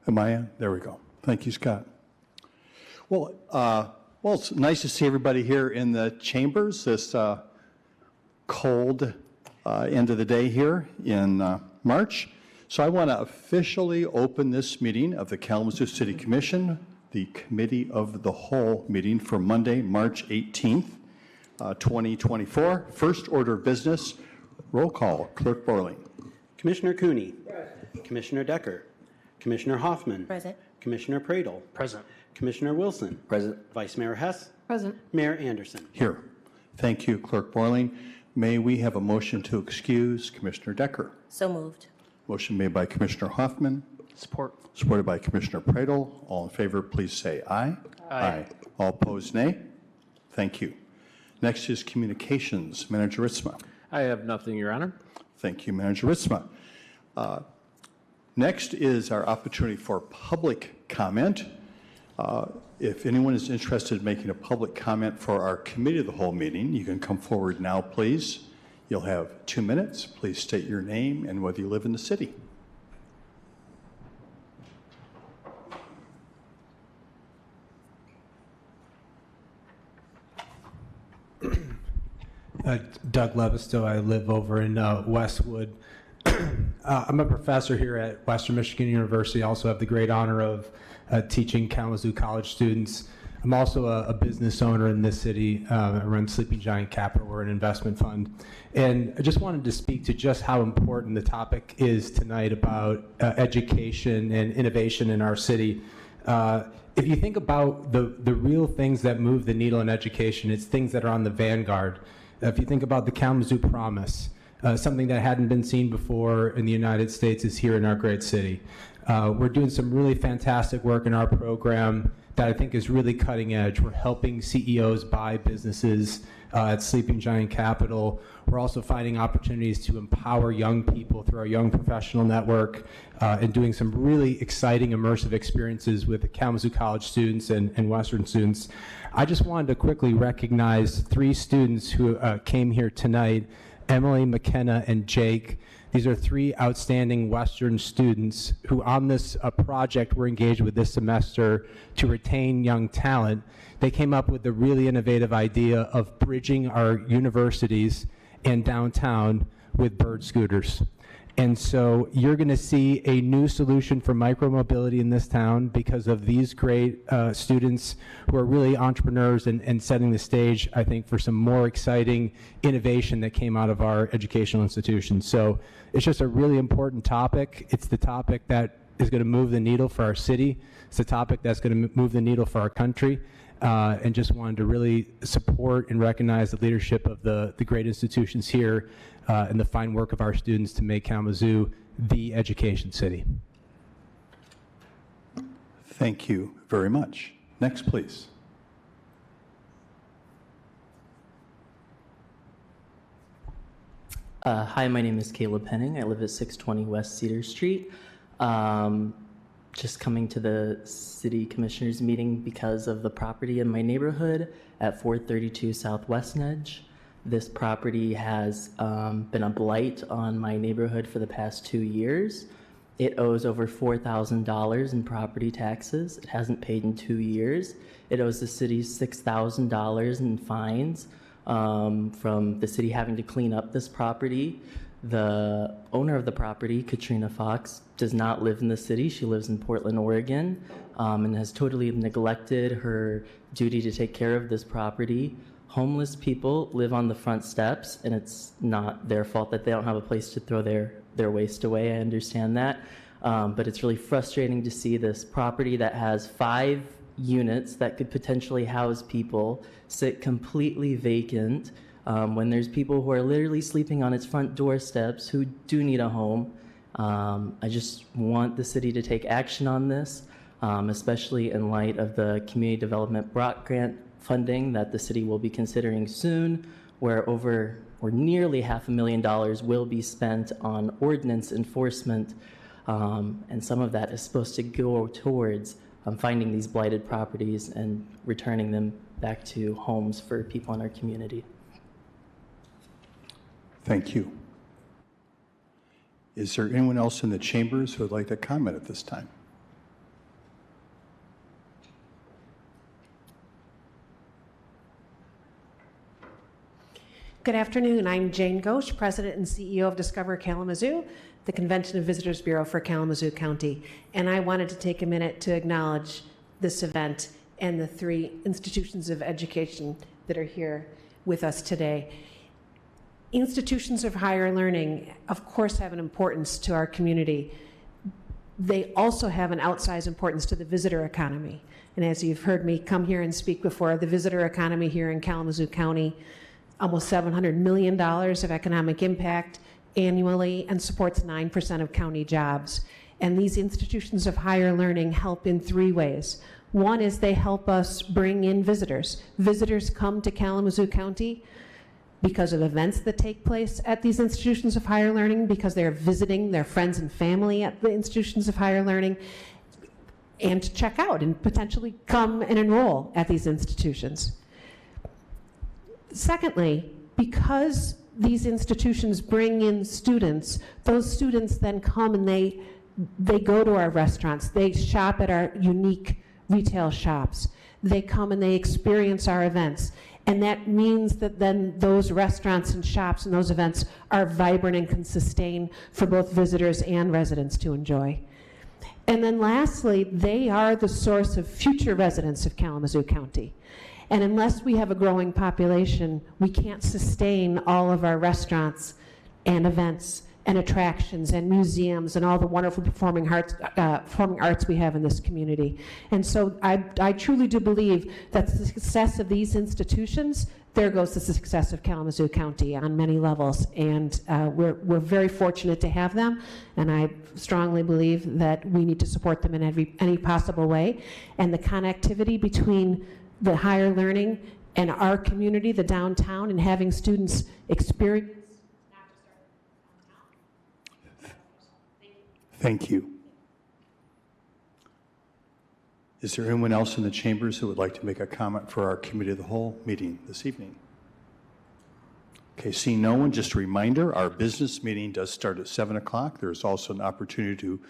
Am I in? There we go. Thank you, Scott. Well, it's nice to see everybody here in the chambers this cold end of the day here in March. So I want to officially open this meeting of the Kalamazoo City Commission, the Committee of the Whole meeting for Monday, March 18th, 2024. First order of business, roll call. Clerk Borling. Commissioner Cooney. Present. Commissioner Decker. Commissioner Hoffman. Present. Commissioner Pradel. Present. Commissioner Wilson. Present. Vice Mayor Hess. Present. Mayor Anderson. Here. Thank you, Clerk Borling. May we have a motion to excuse Commissioner Decker? So moved. Motion made by Commissioner Hoffman. Support. Supported by Commissioner Pradel. All in favor, please say aye. Aye. All opposed, nay. Thank you. Next is communications. Manager Ritzma. I have nothing, Your Honor. Thank you, Manager Ritzma. Next is our opportunity for public comment. If anyone is interested in making a public comment for our Committee of the Whole meeting, you can come forward now, please. You'll have 2 minutes. Please state your name and whether you live in the city. Doug Levistow. I live over in Westwood. I'm a professor here at Western Michigan University. I also have the great honor of teaching Kalamazoo College students. I'm also a business owner in this city. I run Sleeping Giant Capital. We're an investment fund. And I just wanted to speak to just how important the topic is tonight about education and innovation in our city. If you think about the real things that move the needle in education, it's things that are on the vanguard. If you think about the Kalamazoo Promise, something that hadn't been seen before in the United States is here in our great city. We're doing some really fantastic work in our program that I think is really cutting edge. We're helping CEOs buy businesses at Sleeping Giant Capital. We're also finding opportunities to empower young people through our Young Professional Network and doing some really exciting immersive experiences with the Kalamazoo College students and Western students. I just wanted to quickly recognize 3 students who came here tonight, Emily, McKenna, and Jake. These are 3 outstanding Western students who on this project we're engaged with this semester to retain young talent. They came up with the really innovative idea of bridging our universities and downtown with bird scooters. And so you're going to see a new solution for micromobility in this town because of these great students who are really entrepreneurs and setting the stage, I think, for some more exciting innovation that came out of our educational institutions. So it's just a really important topic. It's the topic that is going to move the needle for our city. It's the topic that's going to move the needle for our country. And just wanted to really support and recognize the leadership of the great institutions here and the fine work of our students to make Kalamazoo the education city. Thank you very much. Next, please. Hi, my name is Caleb Penning. I live at 620 West Cedar Street. Just coming to the City Commissioners meeting because of the property in my neighborhood at 432 Southwest Nedge. This property has been a blight on my neighborhood for the past 2 years. It owes over $4,000 in property taxes. It hasn't paid in 2 years. It owes the city $6,000 in fines from the city having to clean up this property. The owner of the property, Katrina Fox, does not live in the city. She lives in Portland, Oregon, and has totally neglected her duty to take care of this property. Homeless people live on the front steps, and it's not their fault that they don't have a place to throw their waste away. I understand that. But it's really frustrating to see this property that has 5 units that could potentially house people sit completely vacant when there's people who are literally sleeping on its front doorsteps who do need a home. I just want the city to take action on this, especially in light of the Community Development Block Grant funding that the city will be considering soon, where nearly $500,000 will be spent on ordinance enforcement, and some of that is supposed to go towards finding these blighted properties and returning them back to homes for people in our community. Thank you. Is there anyone else in the chambers who would like to comment at this time? Good afternoon. I'm Jane Ghosh, President and CEO of Discover Kalamazoo, the Convention and Visitors Bureau for Kalamazoo County. And I wanted to take a minute to acknowledge this event and the 3 institutions of education that are here with us today. Institutions of higher learning, of course, have an importance to our community. They also have an outsized importance to the visitor economy. And as you've heard me come here and speak before, the visitor economy here in Kalamazoo County, almost $700 million of economic impact annually, and supports 9% of county jobs. And these institutions of higher learning help in 3 ways. One is they help us bring in visitors. Visitors come to Kalamazoo County because of events that take place at these institutions of higher learning, because they're visiting their friends and family at the institutions of higher learning, and to check out and potentially come and enroll at these institutions. Secondly, because these institutions bring in students, those students then come and they go to our restaurants, they shop at our unique retail shops, they come and they experience our events. And that means that then those restaurants and shops and those events are vibrant and can sustain for both visitors and residents to enjoy. And then lastly, they are the source of future residents of Kalamazoo County. And unless we have a growing population, we can't sustain all of our restaurants and events and attractions and museums and all the wonderful performing arts we have in this community. And so I truly do believe that the success of these institutions, there goes the success of Kalamazoo County on many levels. And we're very fortunate to have them. And I strongly believe that we need to support them in any possible way. And the connectivity between the higher learning and our community, the downtown, and having students experience. Thank you. Is there anyone else in the chambers who would like to make a comment for our Committee of the Whole meeting this evening? Okay, seeing no one, just a reminder, our business meeting does start at 7 o'clock. There's also an opportunity to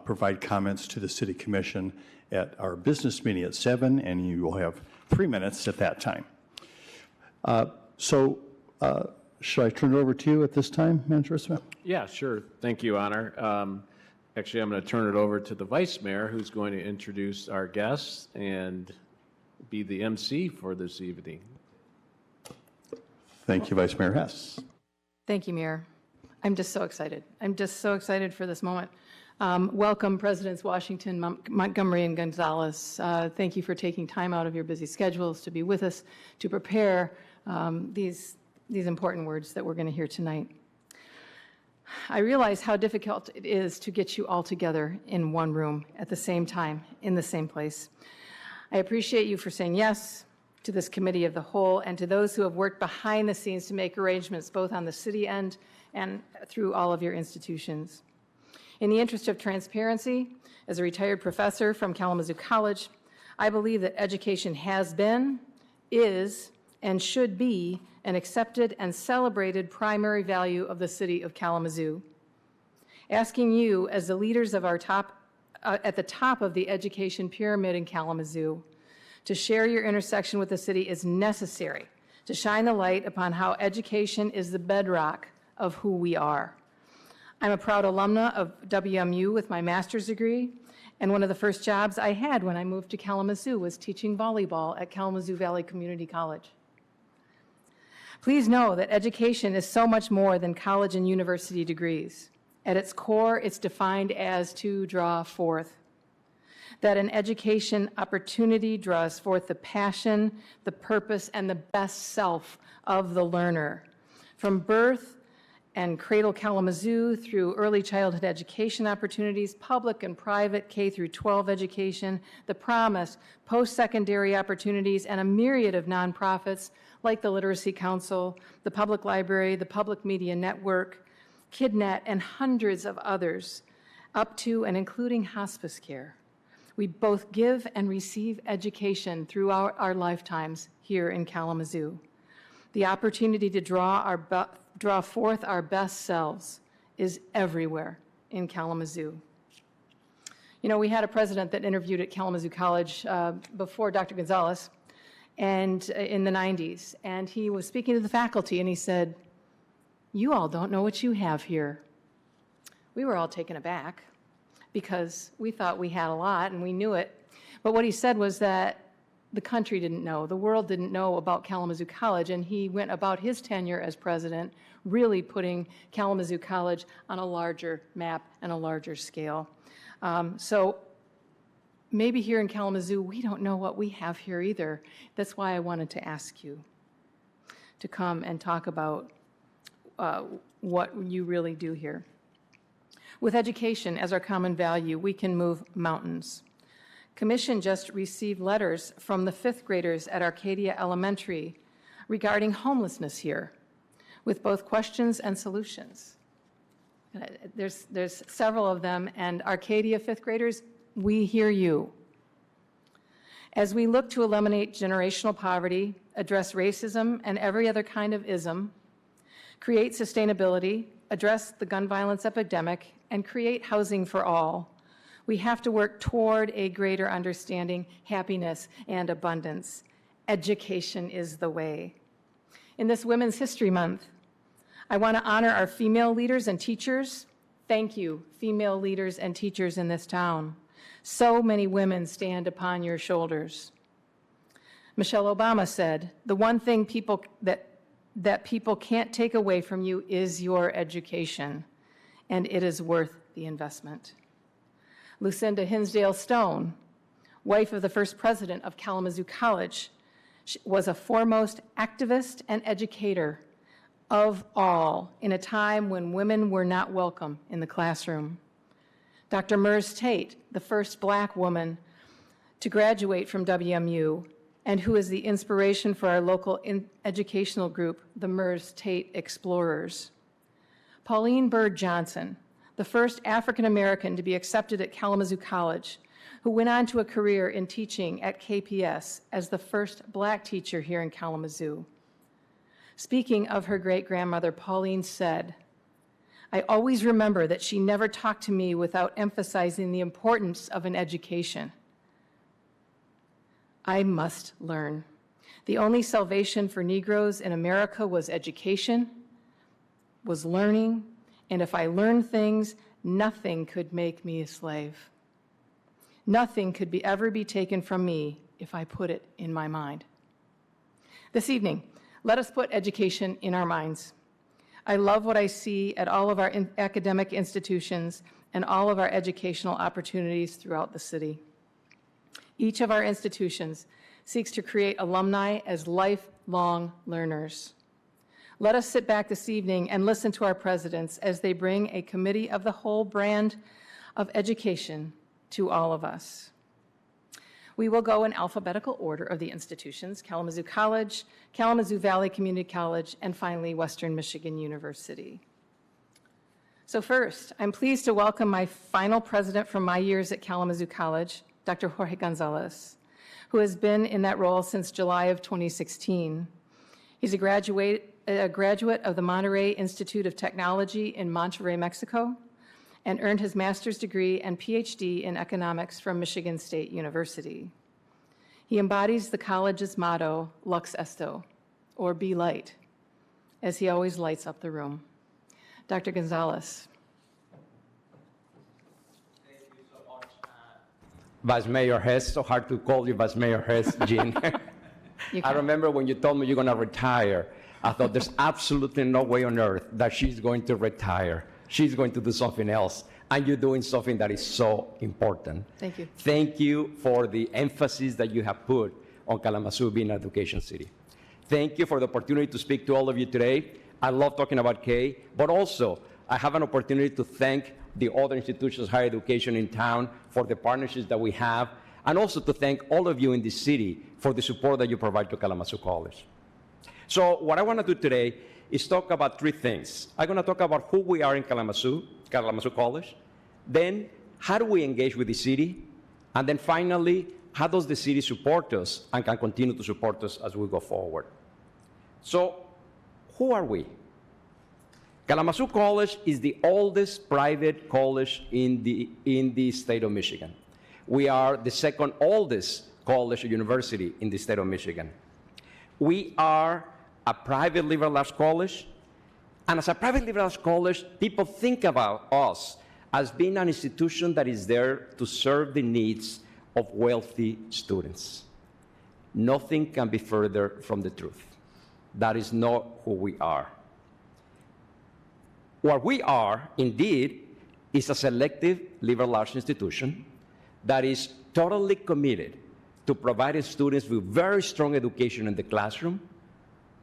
provide comments to the City Commission at our business meeting at 7, and you will have 3 minutes at that time. Should I turn it over to you at this time, Manager Smith? Yeah, sure. Thank you, Honor. Actually, I'm going to turn it over to the Vice Mayor, who's going to introduce our guests and be the MC for this evening. Thank you, Vice Mayor Hess. Thank you, Mayor. I'm just so excited. I'm just so excited for this moment. Welcome, Presidents Washington, Montgomery, and Gonzalez. Thank you for taking time out of your busy schedules to be with us to prepare these important words that we're going to hear tonight. I realize how difficult it is to get you all together in one room at the same time, in the same place. I appreciate you for saying yes to this Committee of the Whole and to those who have worked behind the scenes to make arrangements both on the city end and through all of your institutions. In the interest of transparency, as a retired professor from Kalamazoo College, I believe that education has been, is, and should be an accepted and celebrated primary value of the city of Kalamazoo. Asking you, as the leaders of our at the top of the education pyramid in Kalamazoo, to share your intersection with the city is necessary to shine the light upon how education is the bedrock of who we are. I'm a proud alumna of WMU with my master's degree, and one of the first jobs I had when I moved to Kalamazoo was teaching volleyball at Kalamazoo Valley Community College. Please know that education is so much more than college and university degrees. At its core, it's defined as to draw forth. That an education opportunity draws forth the passion, the purpose, and the best self of the learner. From birth and Cradle Kalamazoo through early childhood education opportunities, public and private K through 12 education, the promise, post-secondary opportunities, and a myriad of nonprofits like the Literacy Council, the Public Library, the Public Media Network, KidNet, and hundreds of others, up to and including hospice care. We both give and receive education throughout our lifetimes here in Kalamazoo. The opportunity to draw forth our best selves is everywhere in Kalamazoo. You know, we had a president that interviewed at Kalamazoo College before Dr. Gonzalez, and in the 90s. And he was speaking to the faculty, and he said, "You all don't know what you have here." We were all taken aback because we thought we had a lot and we knew it. But what he said was that the country didn't know, the world didn't know about Kalamazoo College, and he went about his tenure as president really putting Kalamazoo College on a larger map and a larger scale. So maybe here in Kalamazoo, we don't know what we have here either. That's why I wanted to ask you to come and talk about what you really do here. With education as our common value, we can move mountains. Commission just received letters from the fifth graders at Arcadia Elementary regarding homelessness here, with both questions and solutions. There's several of them, and Arcadia fifth graders, we hear you. As we look to eliminate generational poverty, address racism and every other kind of ism, create sustainability, address the gun violence epidemic, and create housing for all, we have to work toward a greater understanding, happiness, and abundance. Education is the way. In this Women's History Month, I want to honor our female leaders and teachers. Thank you, female leaders and teachers in this town. So many women stand upon your shoulders. Michelle Obama said, "The one thing that people can't take away from you is your education, and it is worth the investment." Lucinda Hinsdale Stone, wife of the first president of Kalamazoo College, was a foremost activist and educator of all in a time when women were not welcome in the classroom. Dr. Mers Tate, the first Black woman to graduate from WMU, and who is the inspiration for our local educational group, the Mers Tate Explorers. Pauline Bird Johnson, the first African American to be accepted at Kalamazoo College, who went on to a career in teaching at KPS as the first Black teacher here in Kalamazoo. Speaking of her great-grandmother, Pauline said, "I always remember that she never talked to me without emphasizing the importance of an education. I must learn. The only salvation for Negroes in America was education, was learning, and if I learned things, nothing could make me a slave. Nothing could ever be taken from me if I put it in my mind." This evening, let us put education in our minds. I love what I see at all of our academic institutions and all of our educational opportunities throughout the city. Each of our institutions seeks to create alumni as lifelong learners. Let us sit back this evening and listen to our presidents as they bring a committee of the whole brand of education to all of us. We will go in alphabetical order of the institutions: Kalamazoo College, Kalamazoo Valley Community College, and finally Western Michigan University. So first, I'm pleased to welcome my final president from my years at Kalamazoo College, Dr. Jorge Gonzalez, who has been in that role since July of 2016. He's a graduate of the Monterrey Institute of Technology in Monterrey, Mexico, and earned his master's degree and PhD in economics from Michigan State University. He embodies the college's motto, Lux Esto, or be light, as he always lights up the room. Dr. Gonzalez. Vice Mayor Hess, so hard to call you Vice Mayor Hess, Jean. I remember when you told me you're going to retire, I thought there's absolutely no way on earth that she's going to retire. She's going to do something else, and you're doing something that is so important. Thank you. Thank you for the emphasis that you have put on Kalamazoo being an education city. Thank you for the opportunity to speak to all of you today. I love talking about K, but also I have an opportunity to thank the other institutions of higher education in town for the partnerships that we have, and also to thank all of you in this city for the support that you provide to Kalamazoo College. So what I want to do today is talk about three things. I'm going to talk about who we are in Kalamazoo College, then how do we engage with the city, and then finally, how does the city support us and can continue to support us as we go forward. So who are we? Kalamazoo College is the oldest private college in the state of Michigan. We are the second oldest college or university in the state of Michigan. We are a private liberal arts college, and as a private liberal arts college, people think about us as being an institution that is there to serve the needs of wealthy students. Nothing can be further from the truth. That is not who we are. What we are, indeed, is a selective liberal arts institution that is totally committed to providing students with very strong education in the classroom,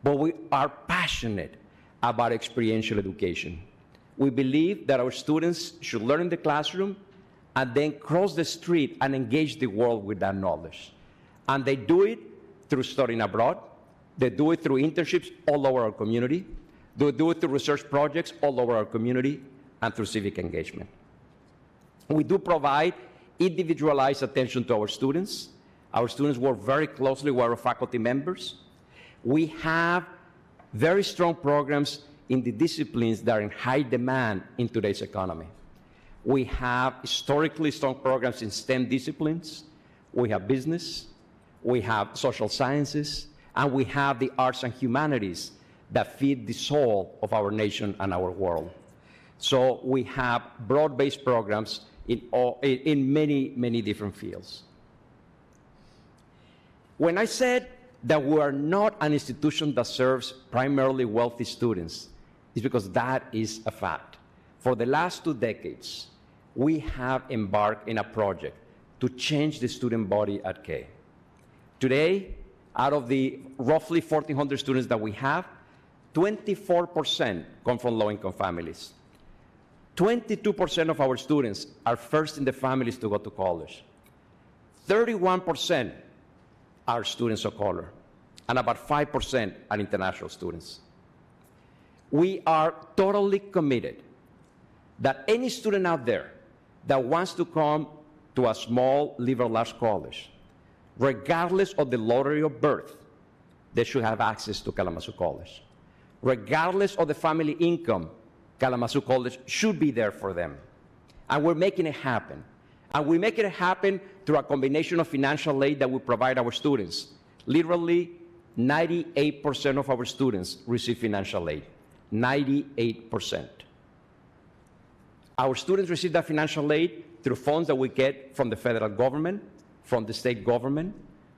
but we are passionate about experiential education. We believe that our students should learn in the classroom and then cross the street and engage the world with that knowledge. And they do it through studying abroad. They do it through internships all over our community. They do it through research projects all over our community and through civic engagement. We do provide individualized attention to our students. Our students work very closely with our faculty members. We have very strong programs in the disciplines that are in high demand in today's economy. We have historically strong programs in STEM disciplines. We have business, we have social sciences, and we have the arts and humanities that feed the soul of our nation and our world. So we have broad-based programs in many, many different fields. When I said that we are not an institution that serves primarily wealthy students, it's because that is a fact. For the last 2 decades, we have embarked in a project to change the student body at K. Today, out of the roughly 1,400 students that we have, 24% come from low-income families. 22% of our students are first in the families to go to college. 31% are students of color, and about 5% are international students. We are totally committed that any student out there that wants to come to a small liberal arts college, regardless of the lottery of birth, they should have access to Kalamazoo College. Regardless of the family income, Kalamazoo College should be there for them. And we're making it happen. And we make it happen through a combination of financial aid that we provide our students. Literally, 98% of our students receive financial aid. 98%. Our students receive that financial aid through funds that we get from the federal government, from the state government,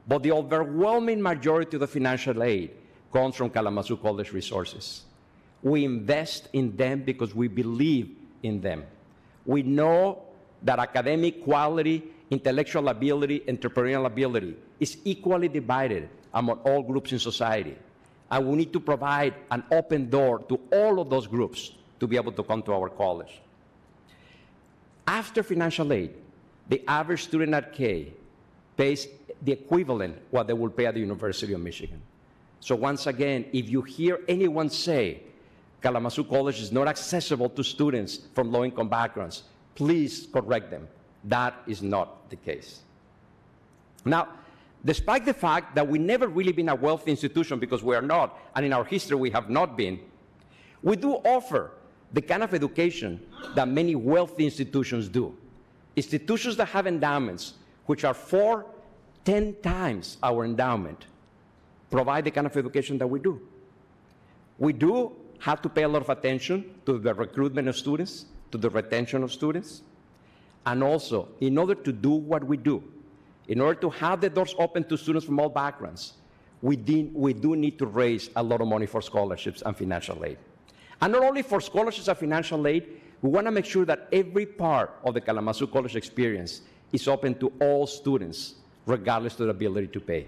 but the overwhelming majority of the financial aid comes from Kalamazoo College resources. We invest in them because we believe in them. We know that academic quality, intellectual ability, entrepreneurial ability is equally divided among all groups in society. And we need to provide an open door to all of those groups to be able to come to our college. After financial aid, the average student at K pays the equivalent what they will pay at the University of Michigan. So once again, if you hear anyone say Kalamazoo College is not accessible to students from low-income backgrounds, please correct them. That is not the case. Now, despite the fact that we've never really been a wealthy institution, because we are not, and in our history we have not been, we do offer the kind of education that many wealthy institutions do. Institutions that have endowments, which are 10 times our endowment, provide the kind of education that we do. We do have to pay a lot of attention to the recruitment of students, to the retention of students, and also, in order to do what we do, in order to have the doors open to students from all backgrounds, we do need to raise a lot of money for scholarships and financial aid. And not only for scholarships and financial aid, we want to make sure that every part of the Kalamazoo College experience is open to all students, regardless of their ability to pay.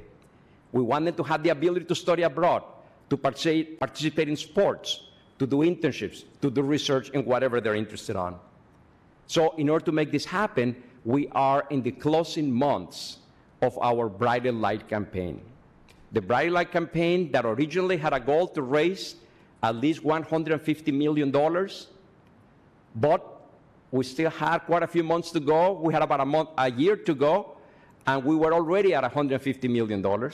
We want them to have the ability to study abroad, to participate in sports, to do internships, to do research in whatever they're interested in. So in order to make this happen, we are in the closing months of our Brighter Light campaign. The Brighter Light campaign that originally had a goal to raise at least $150 million, but we still had quite a few months to go. We had about a year to go, and we were already at $150 million.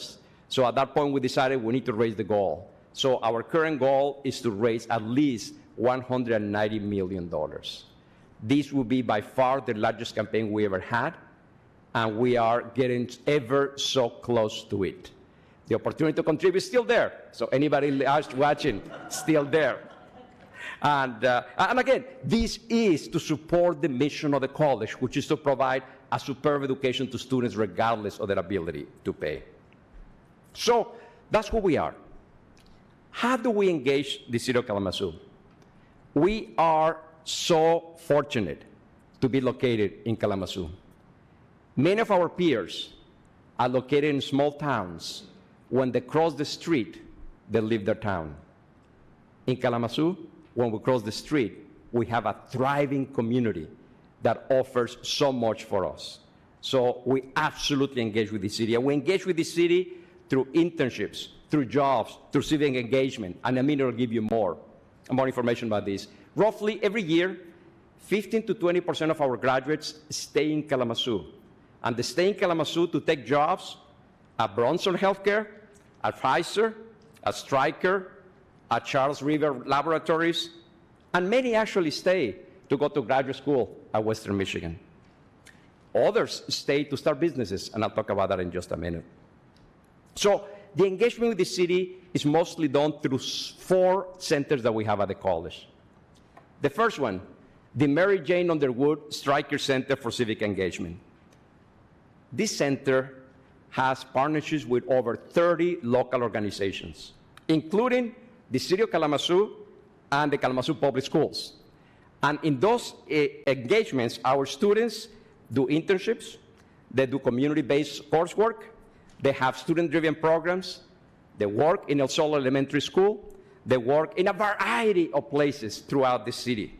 So at that point, we decided we need to raise the goal. So our current goal is to raise at least $190 million. This will be by far the largest campaign we ever had, and we are getting ever so close to it. The opportunity to contribute is still there. So anybody watching, still there. And again, this is to support the mission of the college, which is to provide a superb education to students regardless of their ability to pay. So that's who we are. How do we engage the city of Kalamazoo? We are so fortunate to be located in Kalamazoo. Many of our peers are located in small towns. When they cross the street, they leave their town. In Kalamazoo, when we cross the street, we have a thriving community that offers so much for us. So we absolutely engage with the city. And we engage with the city through internships, through jobs, through civic engagement. And Amina will give you more information about this. Roughly every year, 15 to 20% of our graduates stay in Kalamazoo. And they stay in Kalamazoo to take jobs at Bronson Healthcare, at Pfizer, at Stryker, at Charles River Laboratories, and many actually stay to go to graduate school at Western Michigan. Others stay to start businesses, and I'll talk about that in just a minute. So the engagement with the city is mostly done through 4 centers that we have at the college. The first one, the Mary Jane Underwood Stryker Center for Civic Engagement. This center has partnerships with over 30 local organizations, including the City of Kalamazoo and the Kalamazoo Public Schools. And in those engagements, our students do internships, they do community-based coursework, they have student-driven programs, they work in El Sol Elementary School, they work in a variety of places throughout the city.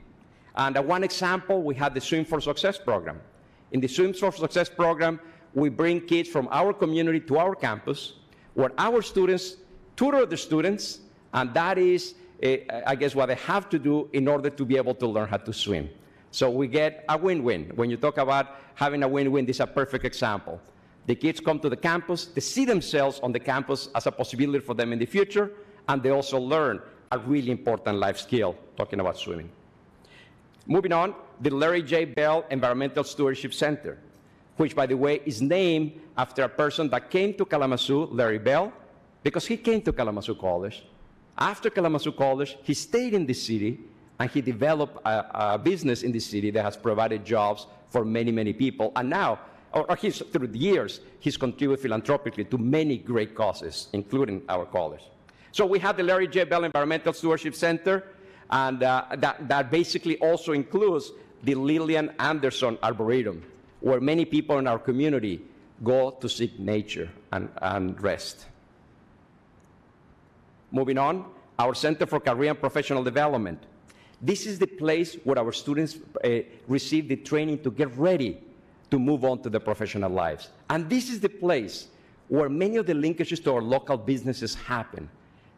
And one example, we have the Swim for Success program. In the Swim for Success program, we bring kids from our community to our campus, where our students tutor the students, and that is, I guess, what they have to do in order to be able to learn how to swim. So we get a win-win. When you talk about having a win-win, this is a perfect example. The kids come to the campus, they see themselves on the campus as a possibility for them in the future, and they also learn a really important life skill, talking about swimming. Moving on, the Larry J. Bell Environmental Stewardship Center, which, by the way, is named after a person that came to Kalamazoo, Larry Bell, because he came to Kalamazoo College. After Kalamazoo College, he stayed in the city, and he developed a business in the city that has provided jobs for many, many people. And now, through the years, he's contributed philanthropically to many great causes, including our college. So we have the Larry J. Bell Environmental Stewardship Center, and that basically also includes the Lillian Anderson Arboretum, where many people in our community go to seek nature and rest. Moving on, our Center for Career and Professional Development. This is the place where our students receive the training to get ready to move on to their professional lives. And this is the place where many of the linkages to our local businesses happen.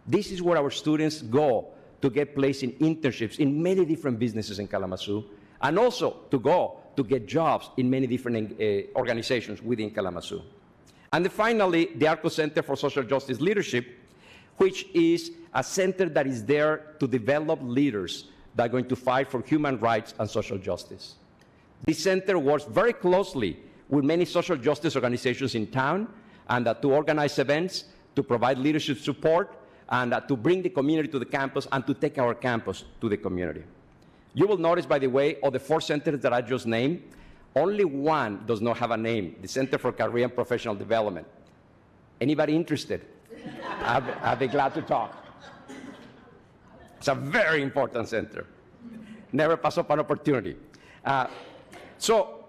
This is where our students go to get placed in internships in many different businesses in Kalamazoo, and also to go to get jobs in many different organizations within Kalamazoo. And then finally, the ARCO Center for Social Justice Leadership, which is a center that is there to develop leaders that are going to fight for human rights and social justice. This center works very closely with many social justice organizations in town, and to organize events, to provide leadership support, and to bring the community to the campus and to take our campus to the community. You will notice, by the way, of the 4 centers that I just named, only one does not have a name, the Center for Career and Professional Development. Anybody interested? I'll be glad to talk. It's a very important center. Never pass up an opportunity. So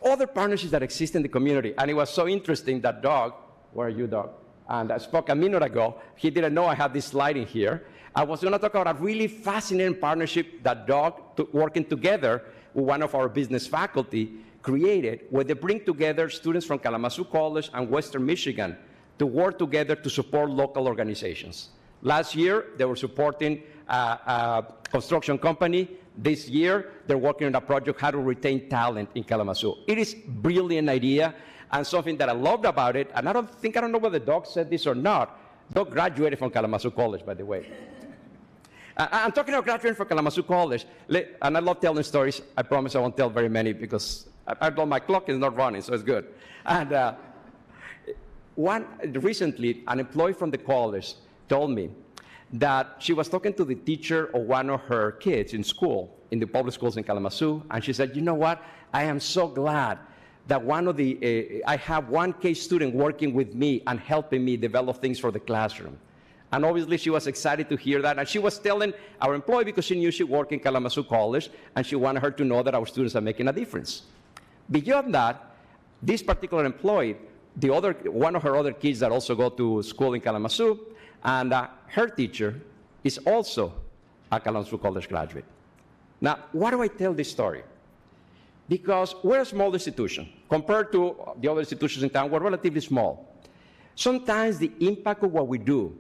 other partnerships that exist in the community, and it was so interesting that Doug, where are you, Doug? And I spoke a minute ago. He didn't know I had this slide in here. I was going to talk about a really fascinating partnership that Doug, working together with one of our business faculty, created, where they bring together students from Kalamazoo College and Western Michigan to work together to support local organizations. Last year, they were supporting a construction company. This year, they're working on a project, how to retain talent in Kalamazoo. It is a brilliant idea, and something that I loved about it, and I don't know whether Doug said this or not. Doug graduated from Kalamazoo College, by the way. I'm talking about graduating from Kalamazoo College, and I love telling stories. I promise I won't tell very many because my clock is not running, so it's good. And Recently, an employee from the college told me that she was talking to the teacher of one of her kids in school, in the public schools in Kalamazoo, and she said, you know what, I am so glad that I have one K student working with me and helping me develop things for the classroom. And obviously she was excited to hear that, and she was telling our employee because she knew she worked in Kalamazoo College, and she wanted her to know that our students are making a difference. Beyond that, this particular employee, one of her other kids that also go to school in Kalamazoo, and her teacher is also a Kalamazoo College graduate. Now, why do I tell this story? Because we're a small institution. Compared to the other institutions in town, we're relatively small. Sometimes the impact of what we do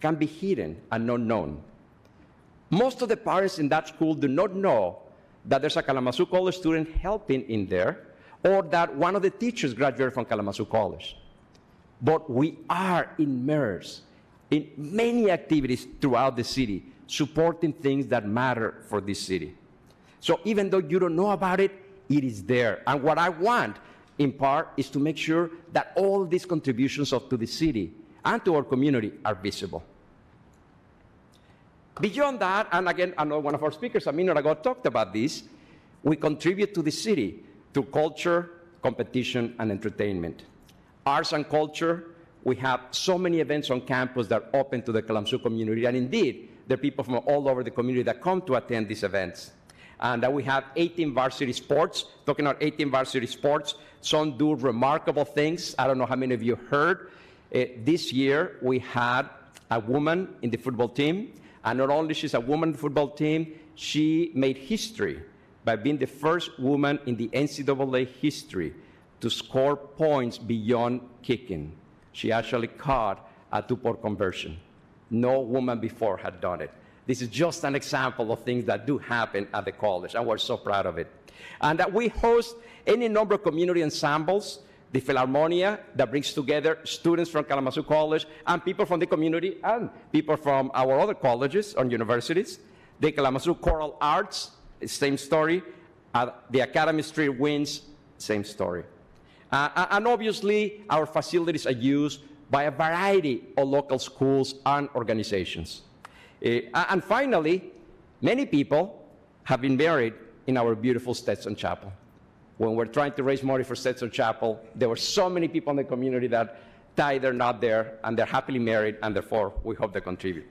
can be hidden and not known. Most of the parents in that school do not know that there's a Kalamazoo College student helping in there, or that one of the teachers graduated from Kalamazoo College. But we are immersed in many activities throughout the city, supporting things that matter for this city. So even though you don't know about it, it is there. And what I want, in part, is to make sure that all these contributions to the city and to our community are visible. Beyond that, and again, I know one of our speakers a minute ago talked about this, we contribute to the city through culture, competition, and entertainment. Arts and culture, we have so many events on campus that are open to the Kalamazoo community, and indeed, there are people from all over the community that come to attend these events. And we have 18 varsity sports. Talking about 18 varsity sports, some do remarkable things. I don't know how many of you heard. This year, we had a woman in the football team, and not only she's a woman in the football team, she made history by being the first woman in the NCAA history to score points beyond kicking. She actually caught a two-point conversion. No woman before had done it. This is just an example of things that do happen at the college, and we're so proud of it. And that we host any number of community ensembles, the Philharmonia that brings together students from Kalamazoo College and people from the community and people from our other colleges and universities. The Kalamazoo Choral Arts, same story. The Academy Street Winds, same story. And obviously, our facilities are used by a variety of local schools and organizations. And finally, many people have been married in our beautiful Stetson Chapel. When we're trying to raise money for Stetson Chapel, there were so many people in the community that died they're not there, and they're happily married, and therefore, we hope they contribute.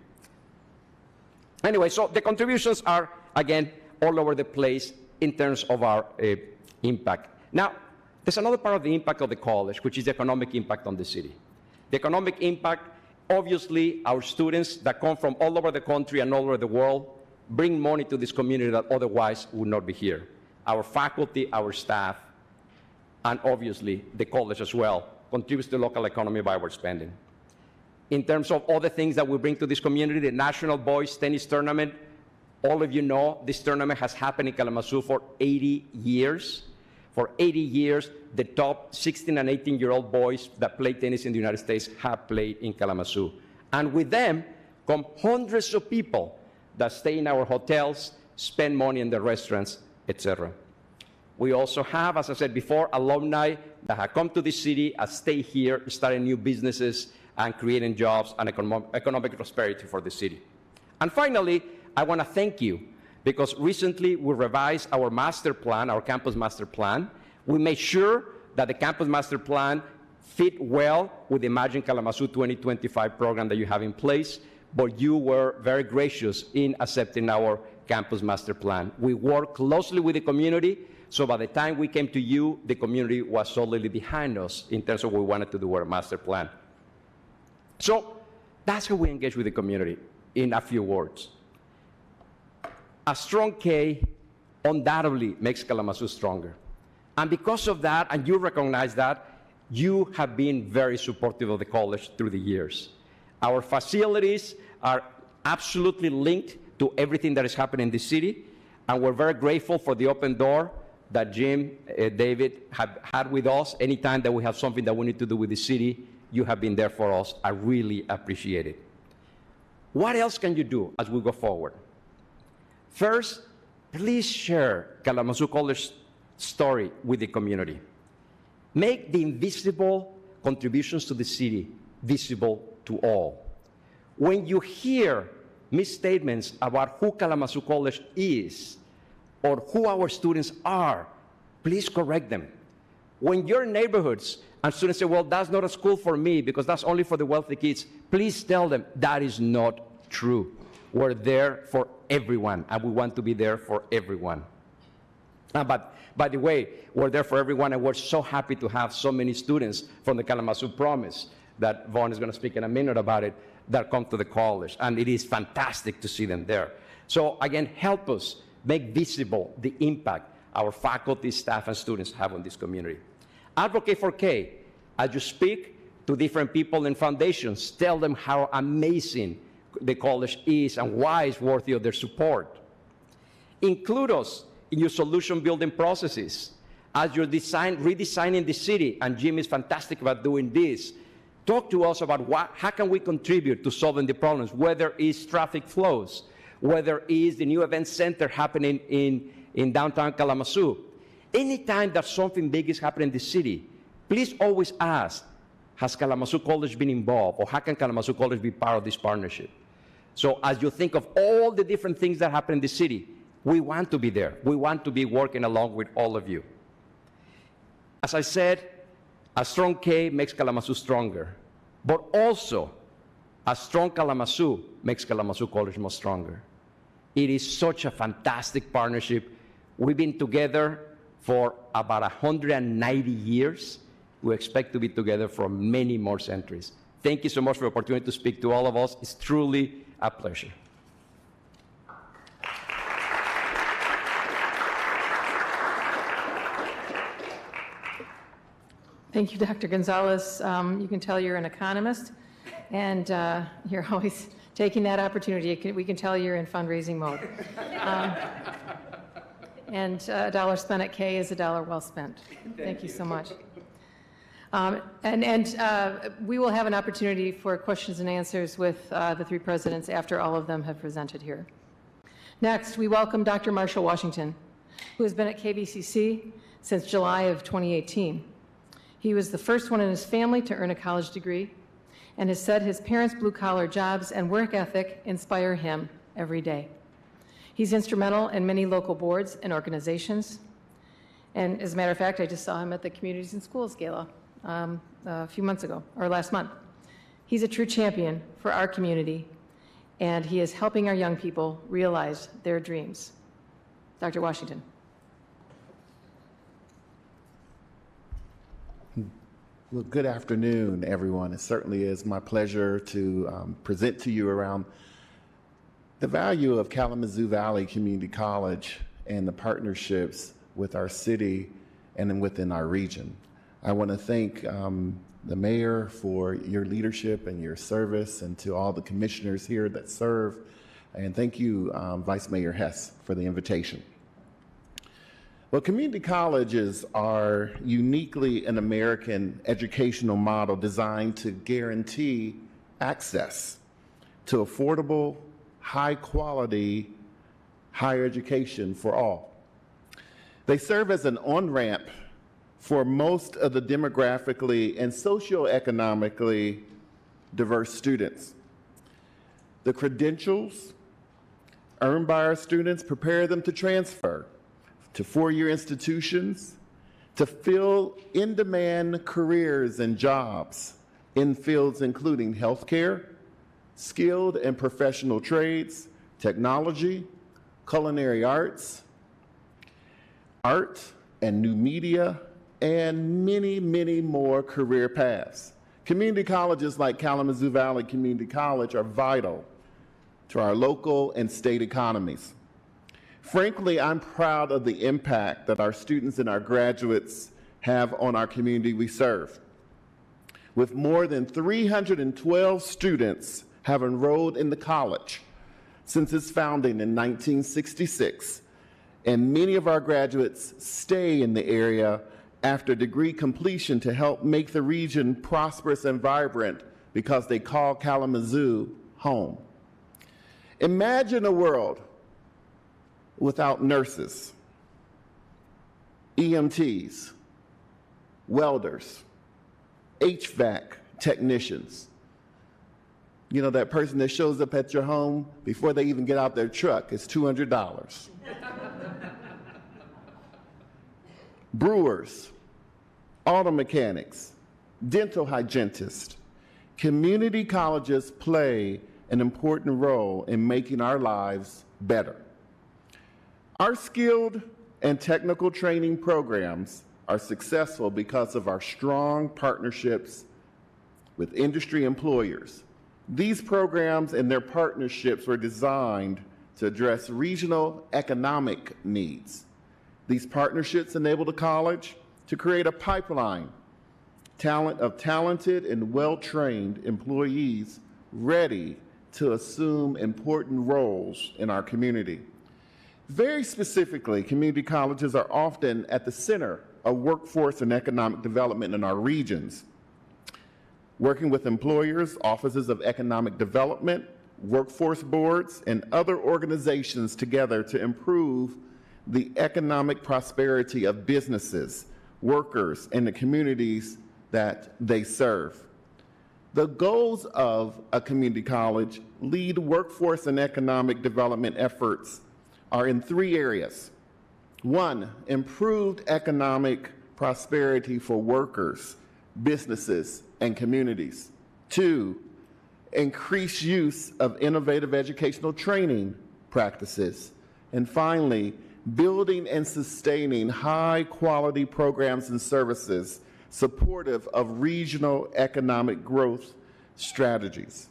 Anyway, so the contributions are, again, all over the place in terms of our impact. Now, there's another part of the impact of the college, which is the economic impact on the city. The economic impact, obviously, our students that come from all over the country and all over the world bring money to this community that otherwise would not be here. Our faculty, our staff, and obviously the college as well contributes to the local economy by our spending. In terms of other things that we bring to this community, the National Boys Tennis Tournament, all of you know this tournament has happened in Kalamazoo for 80 years. For 80 years, the top 16 and 18-year-old boys that play tennis in the United States have played in Kalamazoo. And with them come hundreds of people that stay in our hotels, spend money in the restaurants, etc. We also have, as I said before, alumni that have come to this city and stay here, starting new businesses and creating jobs and economic prosperity for the city. And finally, I want to thank you, because recently we revised our master plan, our campus master plan. We made sure that the campus master plan fit well with the Imagine Kalamazoo 2025 program that you have in place, but you were very gracious in accepting our campus master plan. We worked closely with the community, so by the time we came to you, the community was solidly behind us in terms of what we wanted to do with our master plan. So that's how we engage with the community, in a few words. A strong K undoubtedly makes Kalamazoo stronger. And because of that, and you recognize that, you have been very supportive of the college through the years. Our facilities are absolutely linked to everything that is happening in the city, and we're very grateful for the open door that Jim, David have had with us. Anytime that we have something that we need to do with the city, you have been there for us. I really appreciate it. What else can you do as we go forward? First, please share Kalamazoo College's story with the community. Make the invisible contributions to the city visible to all. When you hear misstatements about who Kalamazoo College is or who our students are, please correct them. When your neighborhoods and students say, well, that's not a school for me because that's only for the wealthy kids, please tell them that is not true. We're there for everyone, and we want to be there for everyone. But by the way, we're there for everyone, and we're so happy to have so many students from the Kalamazoo Promise that Vaughn is going to speak in a minute about it, that come to the college, and it is fantastic to see them there. So again, help us make visible the impact our faculty, staff, and students have on this community. Advocate for K. As you speak to different people and foundations, tell them how amazing the college is and why it's worthy of their support. Include us in your solution building processes. As you're redesigning the city, and Jim is fantastic about doing this, talk to us about how can we contribute to solving the problems, whether it's traffic flows, whether it's the new event center happening in downtown Kalamazoo. Anytime that something big is happening in the city, please always ask, has Kalamazoo College been involved, or how can Kalamazoo College be part of this partnership? So as you think of all the different things that happen in the city, we want to be there. We want to be working along with all of you. As I said, a strong K makes Kalamazoo stronger, but also a strong Kalamazoo makes Kalamazoo College more stronger. It is such a fantastic partnership. We've been together for about 190 years. We expect to be together for many more centuries. Thank you so much for the opportunity to speak to all of us. It's truly a pleasure. Thank you, Dr. Gonzalez. You can tell you're an economist, and you're always taking that opportunity. We can tell you're in fundraising mode. And a dollar spent at K is a dollar well spent. Thank you so much. We will have an opportunity for questions and answers with the three presidents after all of them have presented here. Next, we welcome Dr. Marshall Washington, who has been at KVCC since July of 2018. He was the first one in his family to earn a college degree, and has said his parents' blue-collar jobs and work ethic inspire him every day. He's instrumental in many local boards and organizations. And as a matter of fact, I just saw him at the Communities in Schools Gala a few months ago, or last month. He's a true champion for our community, and he is helping our young people realize their dreams. Dr. Washington. Well, good afternoon, everyone. It certainly is my pleasure to present to you around the value of Kalamazoo Valley Community College and the partnerships with our city and within our region. I want to thank the mayor for your leadership and your service, and to all the commissioners here that serve. And thank you, Vice Mayor Hess, for the invitation. Well, community colleges are uniquely an American educational model designed to guarantee access to affordable, high-quality higher education for all. They serve as an on-ramp for most of the demographically and socioeconomically diverse students. The credentials earned by our students prepare them to transfer to four-year institutions, to fill in-demand careers and jobs in fields including healthcare, skilled and professional trades, technology, culinary arts, art and new media, and many, many more career paths. Community colleges like Kalamazoo Valley Community College are vital to our local and state economies. Frankly, I'm proud of the impact that our students and our graduates have on our community we serve. With more than 312 students have enrolled in the college since its founding in 1966, and many of our graduates stay in the area after degree completion to help make the region prosperous and vibrant because they call Kalamazoo home. Imagine a world without nurses, EMTs, welders, HVAC technicians. You know, that person that shows up at your home before they even get out their truck is $200. Brewers, auto mechanics, dental hygienists. Community colleges play an important role in making our lives better. Our skilled and technical training programs are successful because of our strong partnerships with industry employers. These programs and their partnerships were designed to address regional economic needs. These partnerships enable the college to create a pipeline of talented and well-trained employees ready to assume important roles in our community. Very specifically, community colleges are often at the center of workforce and economic development in our regions. Working with employers, offices of economic development, workforce boards, and other organizations together to improve the economic prosperity of businesses, workers, and the communities that they serve. The goals of a community college lead workforce and economic development efforts are in 3 areas. 1, improved economic prosperity for workers, businesses, and communities. 2, increased use of innovative educational training practices. And finally, building and sustaining high-quality programs and services supportive of regional economic growth strategies.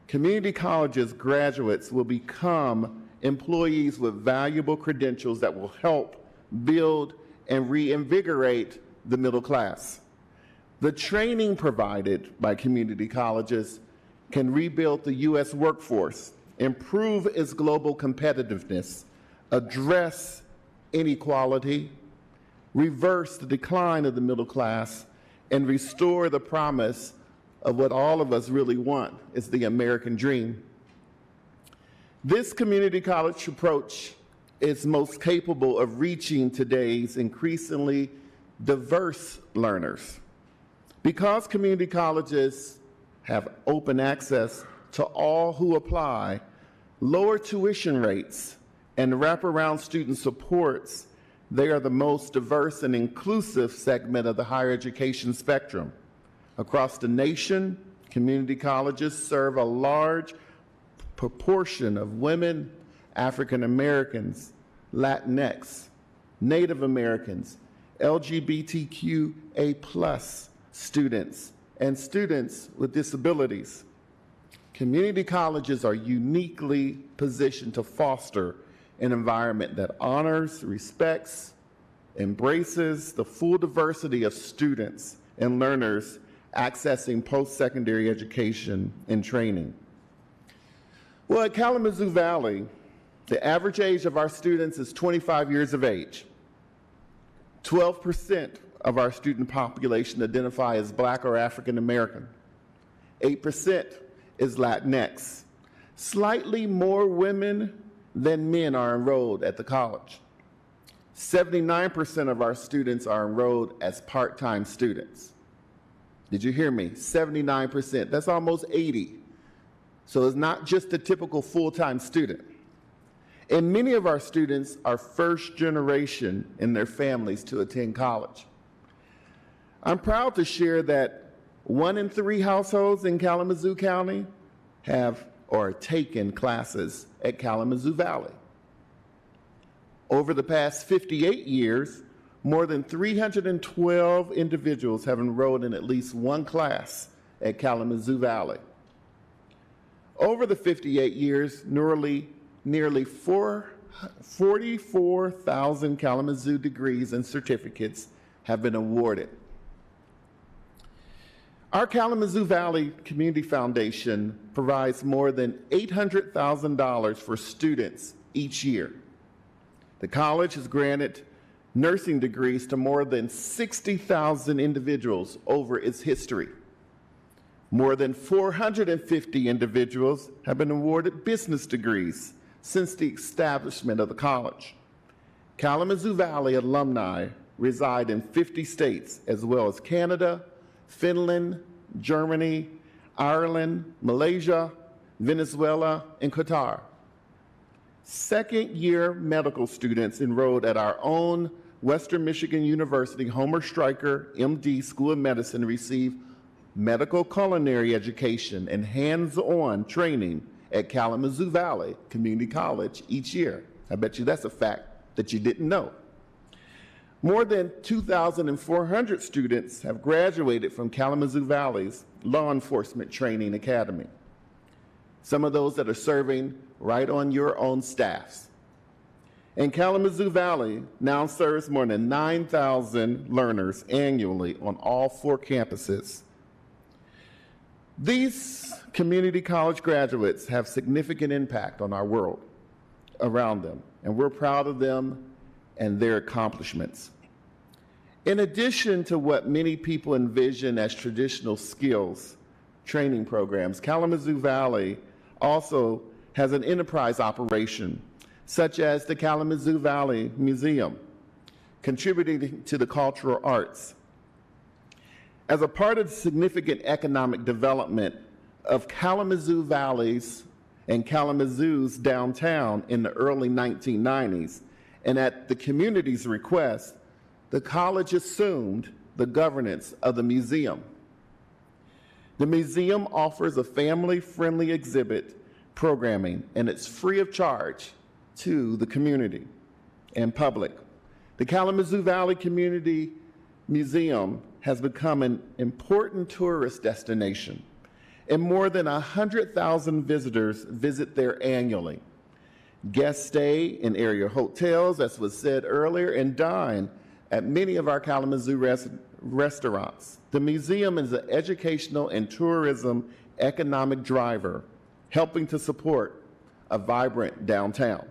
Community colleges graduates will become employees with valuable credentials that will help build and reinvigorate the middle class. The training provided by community colleges can rebuild the U.S. workforce, improve its global competitiveness, address inequality, reverse the decline of the middle class, and restore the promise of what all of us really want, is the American dream. This community college approach is most capable of reaching today's increasingly diverse learners. Because community colleges have open access to all who apply, lower tuition rates, and wraparound student supports, they are the most diverse and inclusive segment of the higher education spectrum. Across the nation, community colleges serve a large proportion of women, African Americans, Latinx, Native Americans, LGBTQA+ students, and students with disabilities. Community colleges are uniquely positioned to foster an environment that honors, respects, embraces the full diversity of students and learners accessing post-secondary education and training. Well, at Kalamazoo Valley, the average age of our students is 25 years of age. 12% of our student population identify as Black or African American. 8% is Latinx. Slightly more women than men are enrolled at the college. 79% of our students are enrolled as part-time students. Did you hear me? 79%. That's almost 80. So it's not just a typical full-time student. And many of our students are first generation in their families to attend college. I'm proud to share that 1 in 3 households in Kalamazoo County have or taken classes at Kalamazoo Valley. Over the past 58 years, more than 312 individuals have enrolled in at least one class at Kalamazoo Valley. Over the 58 years, nearly 44,000 Kalamazoo degrees and certificates have been awarded. Our Kalamazoo Valley Community Foundation provides more than $800,000 for students each year. The college has granted nursing degrees to more than 60,000 individuals over its history. More than 450 individuals have been awarded business degrees since the establishment of the college. Kalamazoo Valley alumni reside in 50 states, as well as Canada, Finland, Germany, Ireland, Malaysia, Venezuela, and Qatar. Second-year medical students enrolled at our own Western Michigan University Homer Stryker, MD, School of Medicine receive medical culinary education and hands-on training at Kalamazoo Valley Community College each year. I bet you that's a fact that you didn't know. More than 2,400 students have graduated from Kalamazoo Valley's Law Enforcement Training Academy. Some of those that are serving right on your own staffs. And Kalamazoo Valley now serves more than 9,000 learners annually on all 4 campuses. These community college graduates have significant impact on our world around them, and we're proud of them and their accomplishments. In addition to what many people envision as traditional skills training programs, Kalamazoo Valley also has an enterprise operation, such as the Kalamazoo Valley Museum, contributing to the cultural arts. As a part of the significant economic development of Kalamazoo Valley's and Kalamazoo's downtown in the early 1990s, and at the community's request, the college assumed the governance of the museum. The museum offers a family-friendly exhibit programming, and it's free of charge to the community and public. The Kalamazoo Valley Community Museum has become an important tourist destination, and more than 100,000 visitors visit there annually. Guests stay in area hotels, as was said earlier, and dine at many of our Kalamazoo restaurants. The museum is an educational and tourism economic driver, helping to support a vibrant downtown.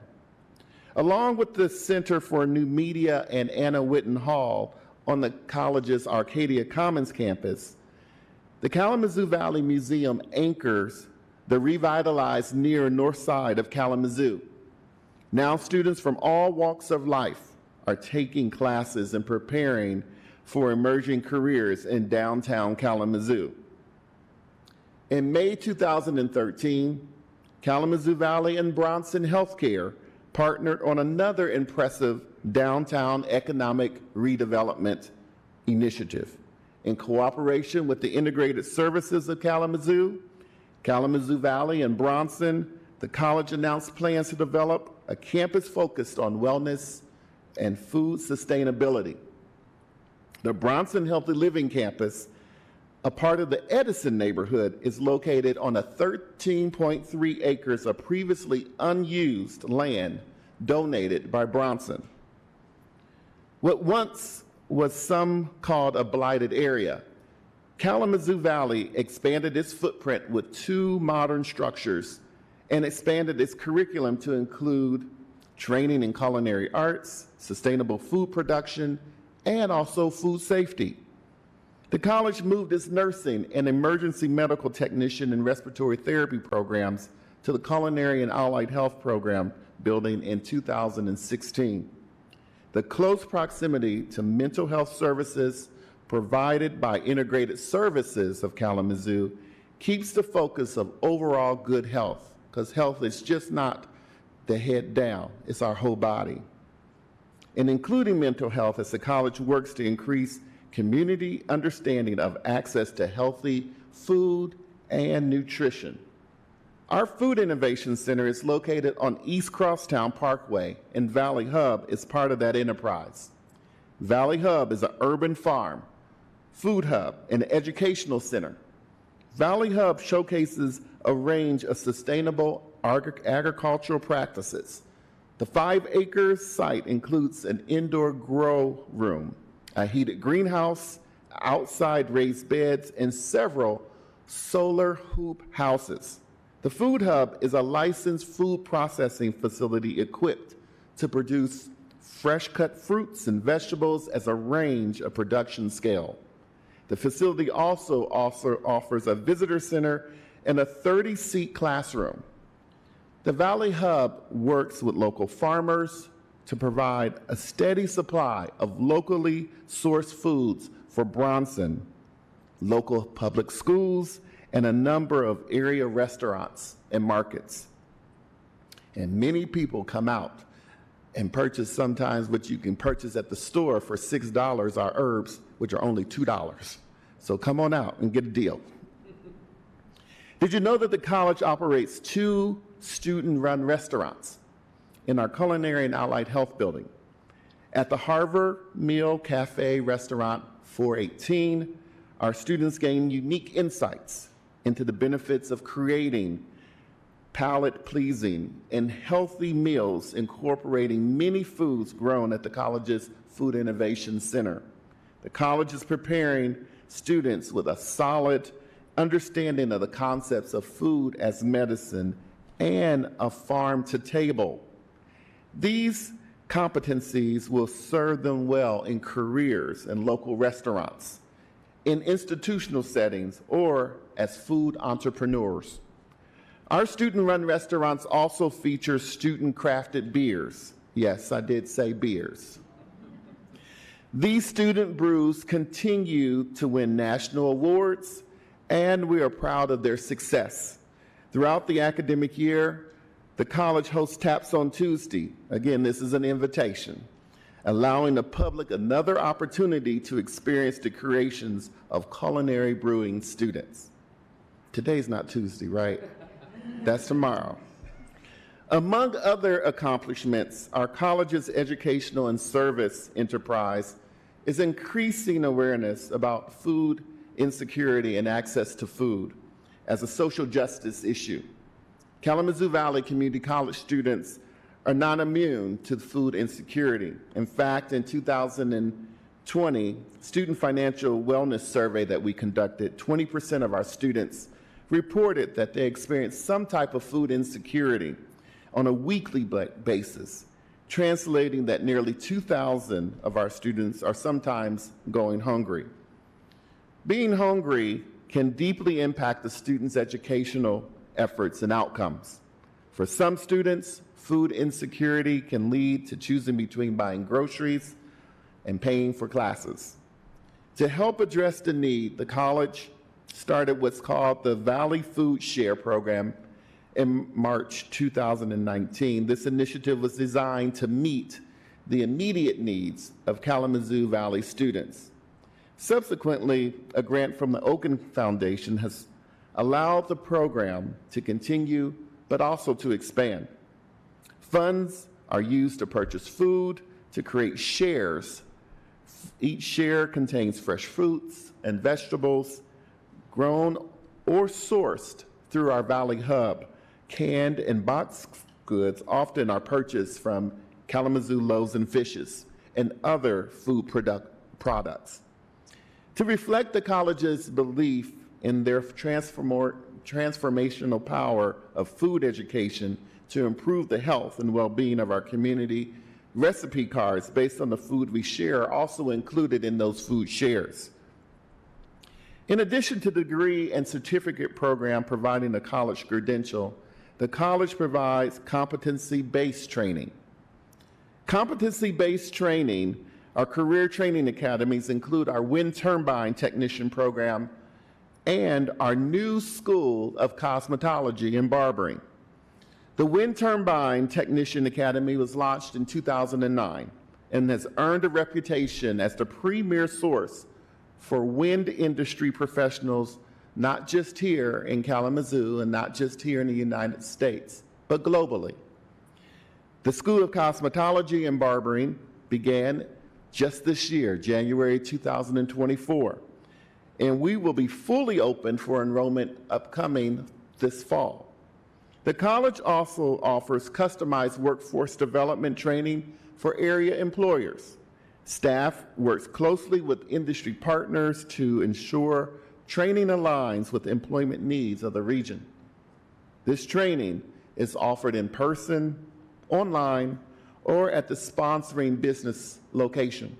Along with the Center for New Media and Anna Whitten Hall on the college's Arcadia Commons campus, the Kalamazoo Valley Museum anchors the revitalized near north side of Kalamazoo. Now students from all walks of life are taking classes and preparing for emerging careers in downtown Kalamazoo. In May 2013, Kalamazoo Valley and Bronson Healthcare partnered on another impressive downtown economic redevelopment initiative. In cooperation with the Integrated Services of Kalamazoo, Kalamazoo Valley, and Bronson, the college announced plans to develop a campus focused on wellness and food sustainability. The Bronson Healthy Living Campus, a part of the Edison neighborhood, is located on a 13.3 acres of previously unused land donated by Bronson. What once was some called a blighted area, Kalamazoo Valley expanded its footprint with 2 modern structures and expanded its curriculum to include training in culinary arts, sustainable food production, and also food safety. The college moved its nursing and emergency medical technician and respiratory therapy programs to the Culinary and Allied Health Program building in 2016. The close proximity to mental health services provided by Integrated Services of Kalamazoo keeps the focus of overall good health, because health is just not the head down, it's our whole body. And including mental health as the college works to increase community understanding of access to healthy food and nutrition. Our Food Innovation Center is located on East Crosstown Parkway, and Valley Hub is part of that enterprise. Valley Hub is an urban farm, food hub, and educational center. Valley Hub showcases a range of sustainable agricultural practices. The 5-acre site includes an indoor grow room, a heated greenhouse, outside raised beds, and several solar hoop houses. The Food Hub is a licensed food processing facility equipped to produce fresh-cut fruits and vegetables as a range of production scale. The facility also offers a visitor center and a 30-seat classroom. The Valley Hub works with local farmers to provide a steady supply of locally sourced foods for Bronson local public schools, and a number of area restaurants and markets. And many people come out and purchase sometimes what you can purchase at the store for $6 our herbs, which are only $2. So come on out and get a deal. Did you know that the college operates 2 student-run restaurants in our Culinary and Allied Health building? At the Harvard Meal Cafe Restaurant 418, our students gain unique insights into the benefits of creating palate-pleasing and healthy meals incorporating many foods grown at the college's Food Innovation Center. The college is preparing students with a solid understanding of the concepts of food as medicine and a farm to table. These competencies will serve them well in careers in local restaurants, in institutional settings, or as food entrepreneurs. Our student-run restaurants also feature student-crafted beers. Yes, I did say beers. These student brews continue to win national awards, and we are proud of their success. Throughout the academic year, the college hosts Taps on Tuesday. Again, this is an invitation, allowing the public another opportunity to experience the creations of culinary brewing students. Today's not Tuesday, right? That's tomorrow. Among other accomplishments, our college's educational and service enterprise is increasing awareness about food insecurity and access to food as a social justice issue. Kalamazoo Valley Community College students are not immune to food insecurity. In fact, in 2020 Student Financial Wellness Survey that we conducted, 20% of our students reported that they experienced some type of food insecurity on a weekly basis, translating that nearly 2,000 of our students are sometimes going hungry. Being hungry can deeply impact the students' educational efforts and outcomes. For some students, food insecurity can lead to choosing between buying groceries and paying for classes. To help address the need, the college started what's called the Valley Food Share program in March 2019. This initiative was designed to meet the immediate needs of Kalamazoo Valley students. Subsequently, a grant from the Oakland Foundation has allowed the program to continue, but also to expand. Funds are used to purchase food, to create shares. Each share contains fresh fruits and vegetables grown or sourced through our Valley Hub. Canned and boxed goods often are purchased from Kalamazoo Loaves and Fishes and other food products. To reflect the college's belief in their transformational power of food education to improve the health and well-being of our community, recipe cards based on the food we share are also included in those food shares. In addition to the degree and certificate program providing a college credential, the college provides competency-based training. Competency-based training, our career training academies include our wind turbine technician program and our new School of Cosmetology and Barbering. The Wind Turbine Technician Academy was launched in 2009 and has earned a reputation as the premier source for wind industry professionals, not just here in Kalamazoo and not just here in the United States, but globally. The School of Cosmetology and Barbering began just this year, January 2024, and we will be fully open for enrollment upcoming this fall. The college also offers customized workforce development training for area employers. Staff works closely with industry partners to ensure training aligns with employment needs of the region. This training is offered in person, online, or at the sponsoring business location.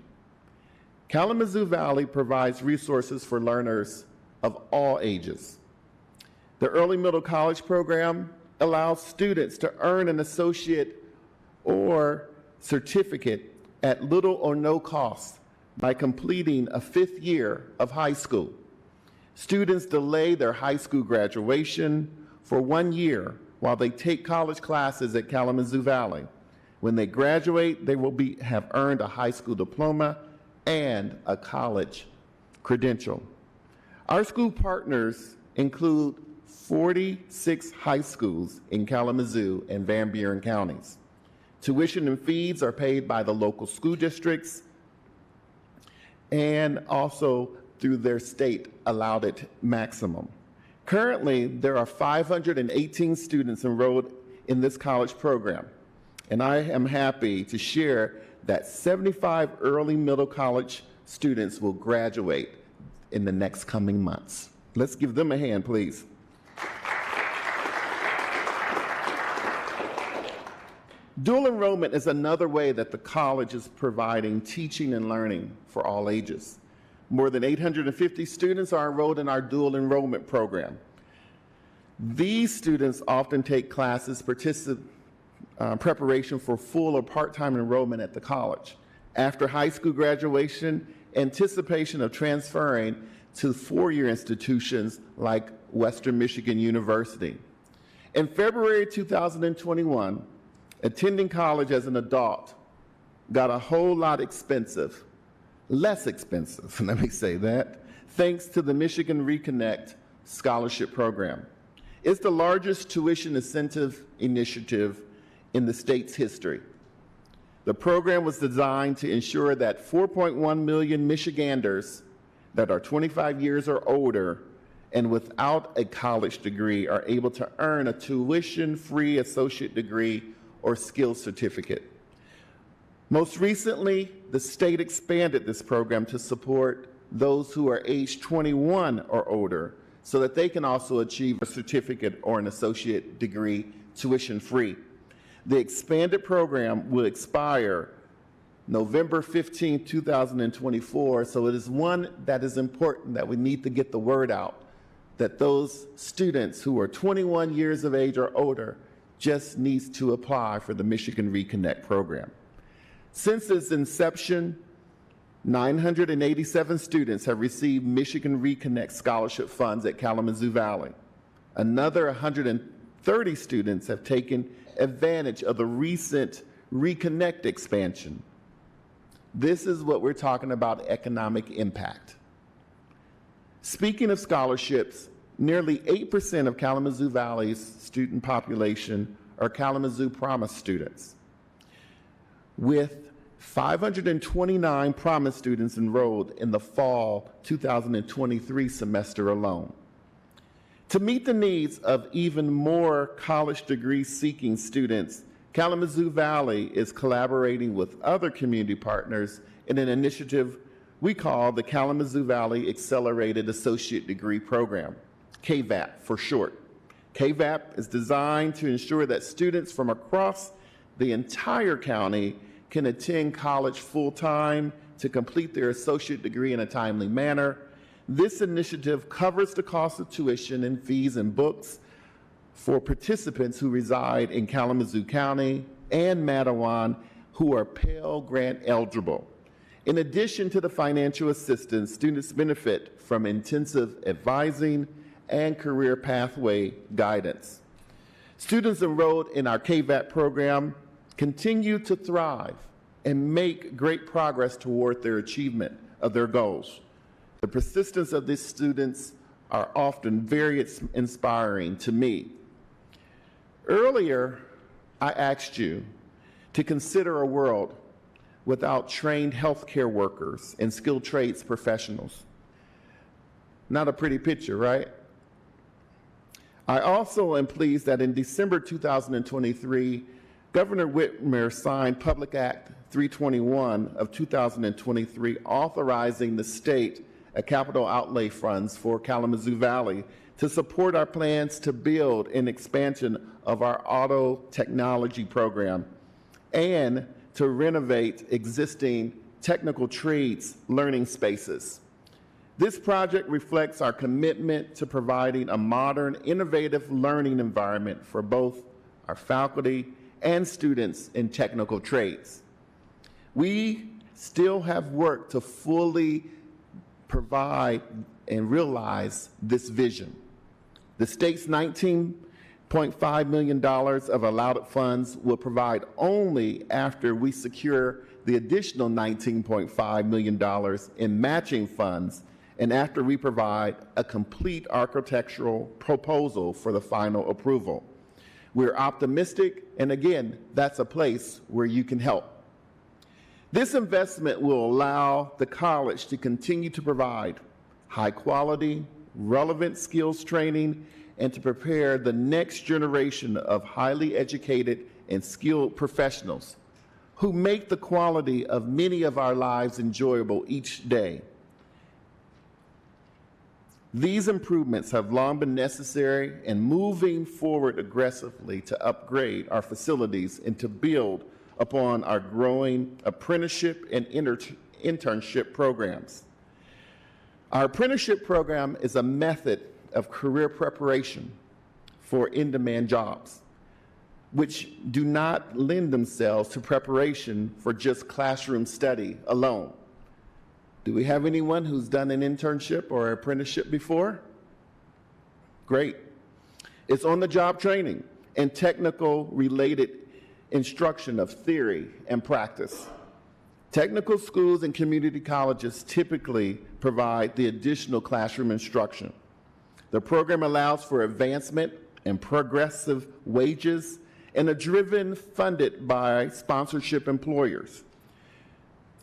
Kalamazoo Valley provides resources for learners of all ages. The Early Middle College program allows students to earn an associate or certificate at little or no cost by completing a 5th year of high school. Students delay their high school graduation for 1 year while they take college classes at Kalamazoo Valley. When they graduate, they will have earned a high school diploma and a college credential. Our school partners include 46 high schools in Kalamazoo and Van Buren counties. Tuition and fees are paid by the local school districts and also through their state allowed maximum. Currently, there are 518 students enrolled in this college program, and I am happy to share that 75 early middle college students will graduate in the next coming months. Let's give them a hand, please. Dual enrollment is another way that the college is providing teaching and learning for all ages. More than 850 students are enrolled in our dual enrollment program. These students often take classes preparation for full or part-time enrollment at the college. After high school graduation, anticipation of transferring to four-year institutions like Western Michigan University. In February 2021, attending college as an adult got a whole lot expensive, less expensive, let me say that, thanks to the Michigan Reconnect Scholarship Program. It's the largest tuition incentive initiative in the state's history. The program was designed to ensure that 4.1 million Michiganders that are 25 years or older and without a college degree are able to earn a tuition-free associate degree or skills certificate. Most recently, the state expanded this program to support those who are age 21 or older so that they can also achieve a certificate or an associate degree tuition-free. The expanded program will expire November 15, 2024, so it is one that is important that we need to get the word out, that those students who are 21 years of age or older just needs to apply for the Michigan Reconnect program. Since its inception, 987 students have received Michigan Reconnect scholarship funds at Kalamazoo Valley. Another 130 students have taken advantage of the recent Reconnect expansion. This is what we're talking about, economic impact. Speaking of scholarships, nearly 8% of Kalamazoo Valley's student population are Kalamazoo Promise students, with 529 Promise students enrolled in the fall 2023 semester alone. To meet the needs of even more college degree-seeking students, Kalamazoo Valley is collaborating with other community partners in an initiative we call the Kalamazoo Valley Accelerated Associate Degree Program, KVAP for short. KVAP is designed to ensure that students from across the entire county can attend college full-time to complete their associate degree in a timely manner. This initiative covers the cost of tuition and fees and books for participants who reside in Kalamazoo County and Matawan who are Pell Grant eligible. In addition to the financial assistance, students benefit from intensive advising and career pathway guidance. Students enrolled in our KVAP program continue to thrive and make great progress toward their achievement of their goals. The persistence of these students are often very inspiring to me. Earlier, I asked you to consider a world without trained healthcare workers and skilled trades professionals. Not a pretty picture, right? I also am pleased that in December 2023, Governor Whitmer signed Public Act 321 of 2023, authorizing the state a capital outlay funds for Kalamazoo Valley to support our plans to build an expansion of our auto technology program and to renovate existing technical trades learning spaces. This project reflects our commitment to providing a modern, innovative learning environment for both our faculty and students in technical trades. We still have work to fully provide and realize this vision. The state's $19.5 million of allotted funds will provide only after we secure the additional $19.5 million in matching funds and after we provide a complete architectural proposal for the final approval. We're optimistic, and again, that's a place where you can help. This investment will allow the college to continue to provide high quality, relevant skills training, and to prepare the next generation of highly educated and skilled professionals who make the quality of many of our lives enjoyable each day. These improvements have long been necessary, and moving forward aggressively to upgrade our facilities and to build upon our growing apprenticeship and internship programs. Our apprenticeship program is a method of career preparation for in-demand jobs, which do not lend themselves to preparation for just classroom study alone. Do we have anyone who's done an internship or apprenticeship before? Great. It's on-the-job training and technical related instruction of theory and practice. Technical schools and community colleges typically provide the additional classroom instruction. The program allows for advancement and progressive wages and are funded by sponsorship employers.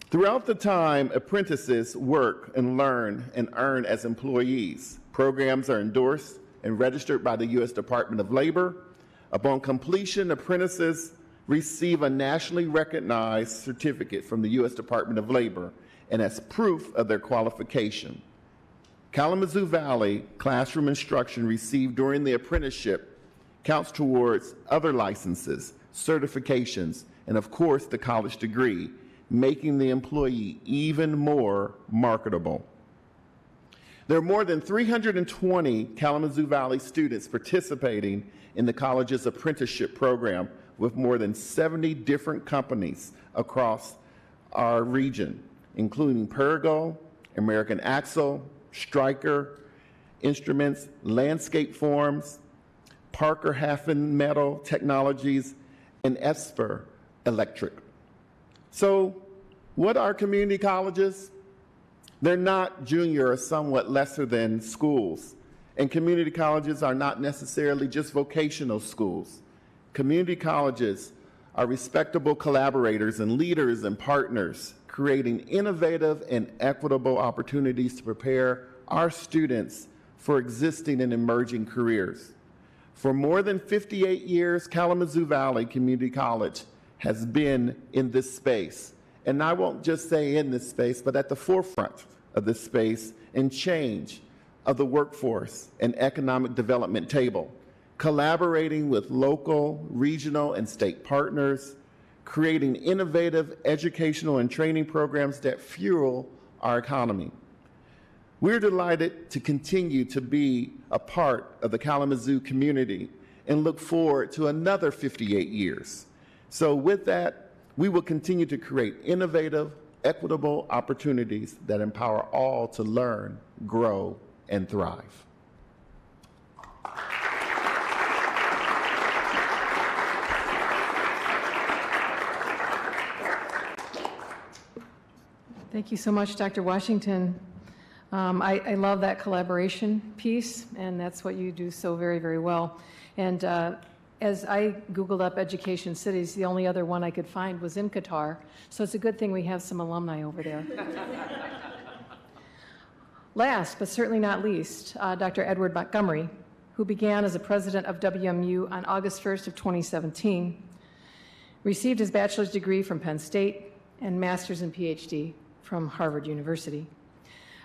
Throughout the time, apprentices work and learn and earn as employees. Programs are endorsed and registered by the U.S. Department of Labor. Upon completion, apprentices receive a nationally recognized certificate from the U.S. Department of Labor and as proof of their qualification. Kalamazoo Valley classroom instruction received during the apprenticeship counts towards other licenses, certifications, and of course the college degree, making the employee even more marketable. There are more than 320 Kalamazoo Valley students participating in the college's apprenticeship program with more than 70 different companies across our region, including Pergo, American Axle, Stryker Instruments, Landscape Forms, Parker Haffen Metal Technologies, and Esper Electric. So what are community colleges? They're not junior or somewhat lesser than schools. And community colleges are not necessarily just vocational schools. Community colleges are respectable collaborators and leaders and partners, creating innovative and equitable opportunities to prepare our students for existing and emerging careers. For more than 58 years, Kalamazoo Valley Community College has been in this space. And I won't just say in this space, but at the forefront of this space and change of the workforce and economic development table, collaborating with local, regional, and state partners, creating innovative educational and training programs that fuel our economy. We're delighted to continue to be a part of the Kalamazoo community and look forward to another 58 years. So with that, we will continue to create innovative, equitable opportunities that empower all to learn, grow, and thrive. Thank you so much, Dr. Washington. I love that collaboration piece, and that's what you do so very, very well. And as I Googled up education cities, the only other one I could find was in Qatar, so it's a good thing we have some alumni over there. Last, but certainly not least, Dr. Edward Montgomery, who began as a president of WMU on August 1st of 2017, received his bachelor's degree from Penn State and master's and PhD from Harvard University.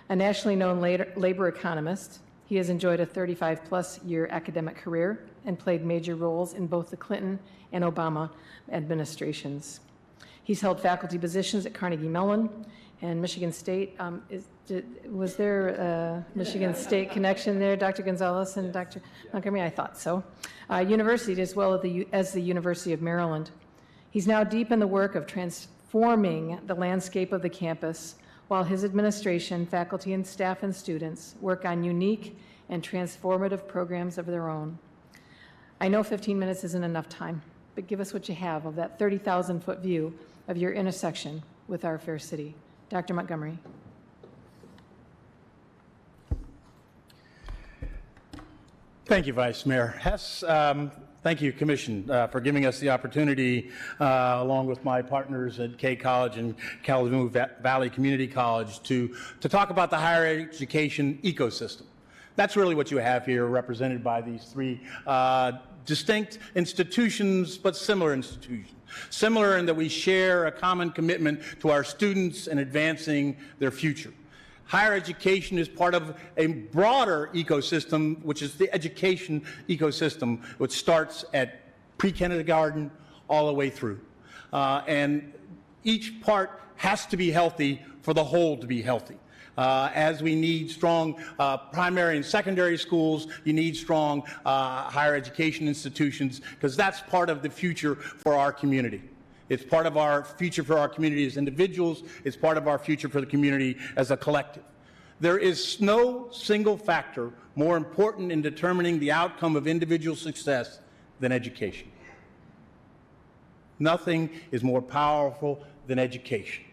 A nationally known labor economist, he has enjoyed a 35-plus year academic career and played major roles in both the Clinton and Obama administrations. He's held faculty positions at Carnegie Mellon and Michigan State. Was there a Michigan State connection there, Dr. Gonzalez and Dr. Montgomery? I thought so. University as well as the University of Maryland. He's now deep in the work of transforming the landscape of the campus while his administration, faculty and staff, and students work on unique and transformative programs of their own. I know 15 minutes isn't enough time, but give us what you have of that 30,000-foot view of your intersection with our fair city. Dr. Montgomery. Thank you, Vice Mayor Hess. Thank you, Commission, for giving us the opportunity, along with my partners at K College and Kalamazoo Valley Community College, to talk about the higher education ecosystem. That's really what you have here, represented by these three distinct institutions, but similar institutions. Similar in that we share a common commitment to our students and advancing their future. Higher education is part of a broader ecosystem, which is the education ecosystem, which starts at pre-kindergarten all the way through. And each part has to be healthy for the whole to be healthy. As we need strong primary and secondary schools, you need strong higher education institutions, because that's part of the future for our community. It's part of our future for our community as individuals. It's part of our future for the community as a collective. There is no single factor more important in determining the outcome of individual success than education. Nothing is more powerful than education.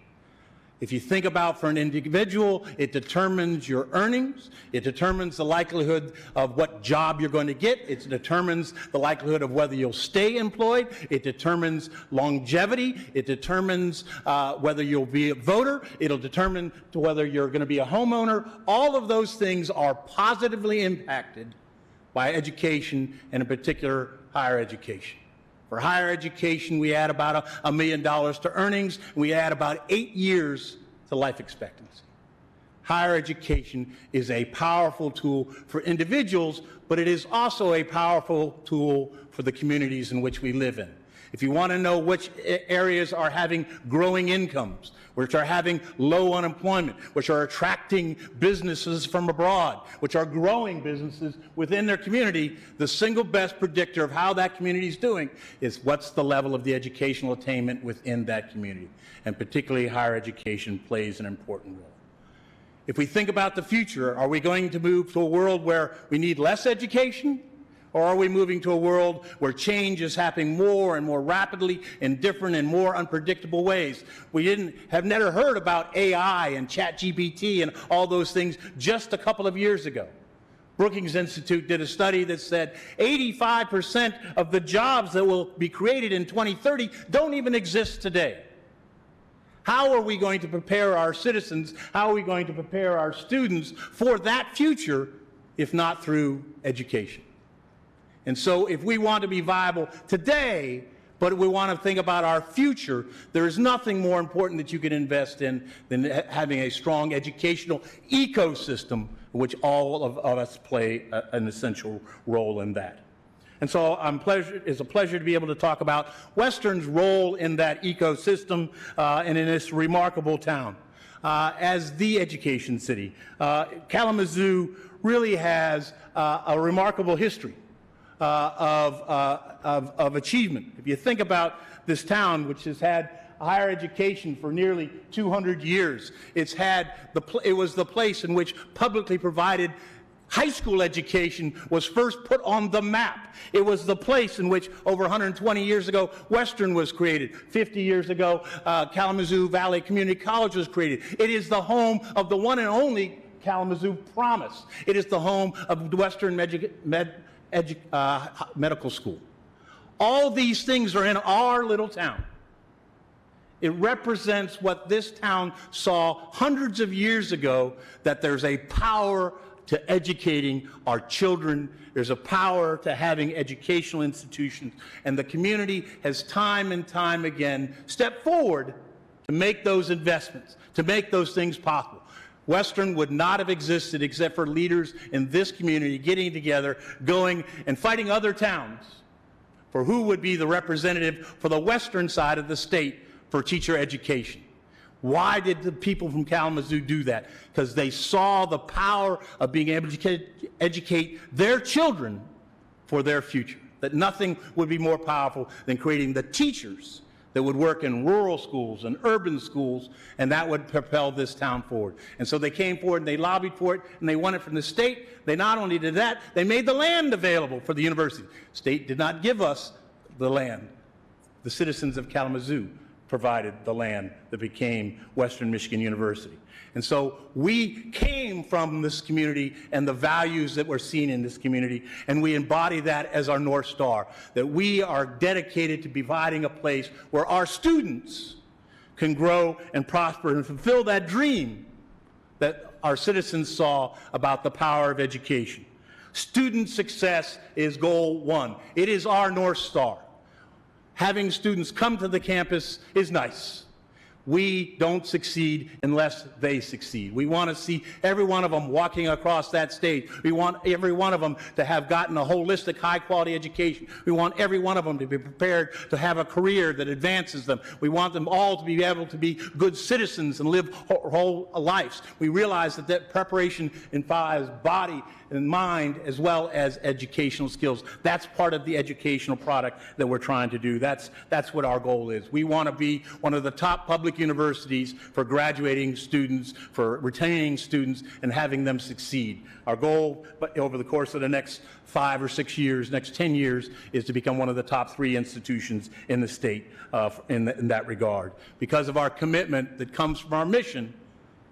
If you think about, for an individual, it determines your earnings, it determines the likelihood of what job you're going to get, it determines the likelihood of whether you'll stay employed, it determines longevity, it determines whether you'll be a voter, it'll determine whether you're going to be a homeowner. All of those things are positively impacted by education, and in particular, higher education. For higher education, we add about $1 million to earnings, and we add about 8 years to life expectancy. Higher education is a powerful tool for individuals, but it is also a powerful tool for the communities in which we live in. If you want to know which areas are having growing incomes, which are having low unemployment, which are attracting businesses from abroad, which are growing businesses within their community, the single best predictor of how that community is doing is what's the level of the educational attainment within that community. And particularly higher education plays an important role. If we think about the future, are we going to move to a world where we need less education? Or are we moving to a world where change is happening more and more rapidly in different and more unpredictable ways? We have never heard about AI and ChatGPT and all those things just a couple of years ago. Brookings Institute did a study that said 85% of the jobs that will be created in 2030 don't even exist today. How are we going to prepare our citizens? How are we going to prepare our students for that future if not through education? And so if we want to be viable today, but we want to think about our future, there is nothing more important that you can invest in than having a strong educational ecosystem in which all of us play an essential role in that. And so it's a pleasure to be able to talk about Western's role in that ecosystem and in this remarkable town. As the education city, Kalamazoo really has a remarkable history of achievement. If you think about this town, which has had higher education for nearly 200 years, it was the place in which publicly provided high school education was first put on the map. It was the place in which over 120 years ago Western was created. 50 years ago Kalamazoo Valley Community College was created. It is the home of the one and only Kalamazoo Promise. It is the home of Western Medical School. All these things are in our little town. It represents what this town saw hundreds of years ago, that there's a power to educating our children. There's a power to having educational institutions. And the community has time and time again stepped forward to make those investments, to make those things possible. Western would not have existed except for leaders in this community getting together, going and fighting other towns for who would be the representative for the western side of the state for teacher education. Why did the people from Kalamazoo do that? Because they saw the power of being able to educate their children for their future. That nothing would be more powerful than creating the teachers that would work in rural schools and urban schools, and that would propel this town forward. And so they came forward and they lobbied for it, and they won it from the state. They not only did that, they made the land available for the university. State did not give us the land. The citizens of Kalamazoo provided the land that became Western Michigan University. And so we came from this community and the values that we're seen in this community, and we embody that as our North Star, that we are dedicated to providing a place where our students can grow and prosper and fulfill that dream that our citizens saw about the power of education. Student success is goal one. It is our North Star. Having students come to the campus is nice. We don't succeed unless they succeed. We want to see every one of them walking across that stage. We want every one of them to have gotten a holistic, high-quality education. We want every one of them to be prepared to have a career that advances them. We want them all to be able to be good citizens and live whole lives. We realize that preparation involves body and mind as well as educational skills. That's part of the educational product that we're trying to do. That's what our goal is. We want to be one of the top public universities for graduating students, for retaining students, and having them succeed. Our goal, but over the course of the next 5 or 6 years, next 10 years, is to become one of the top 3 institutions in the state in that regard, because of our commitment that comes from our mission,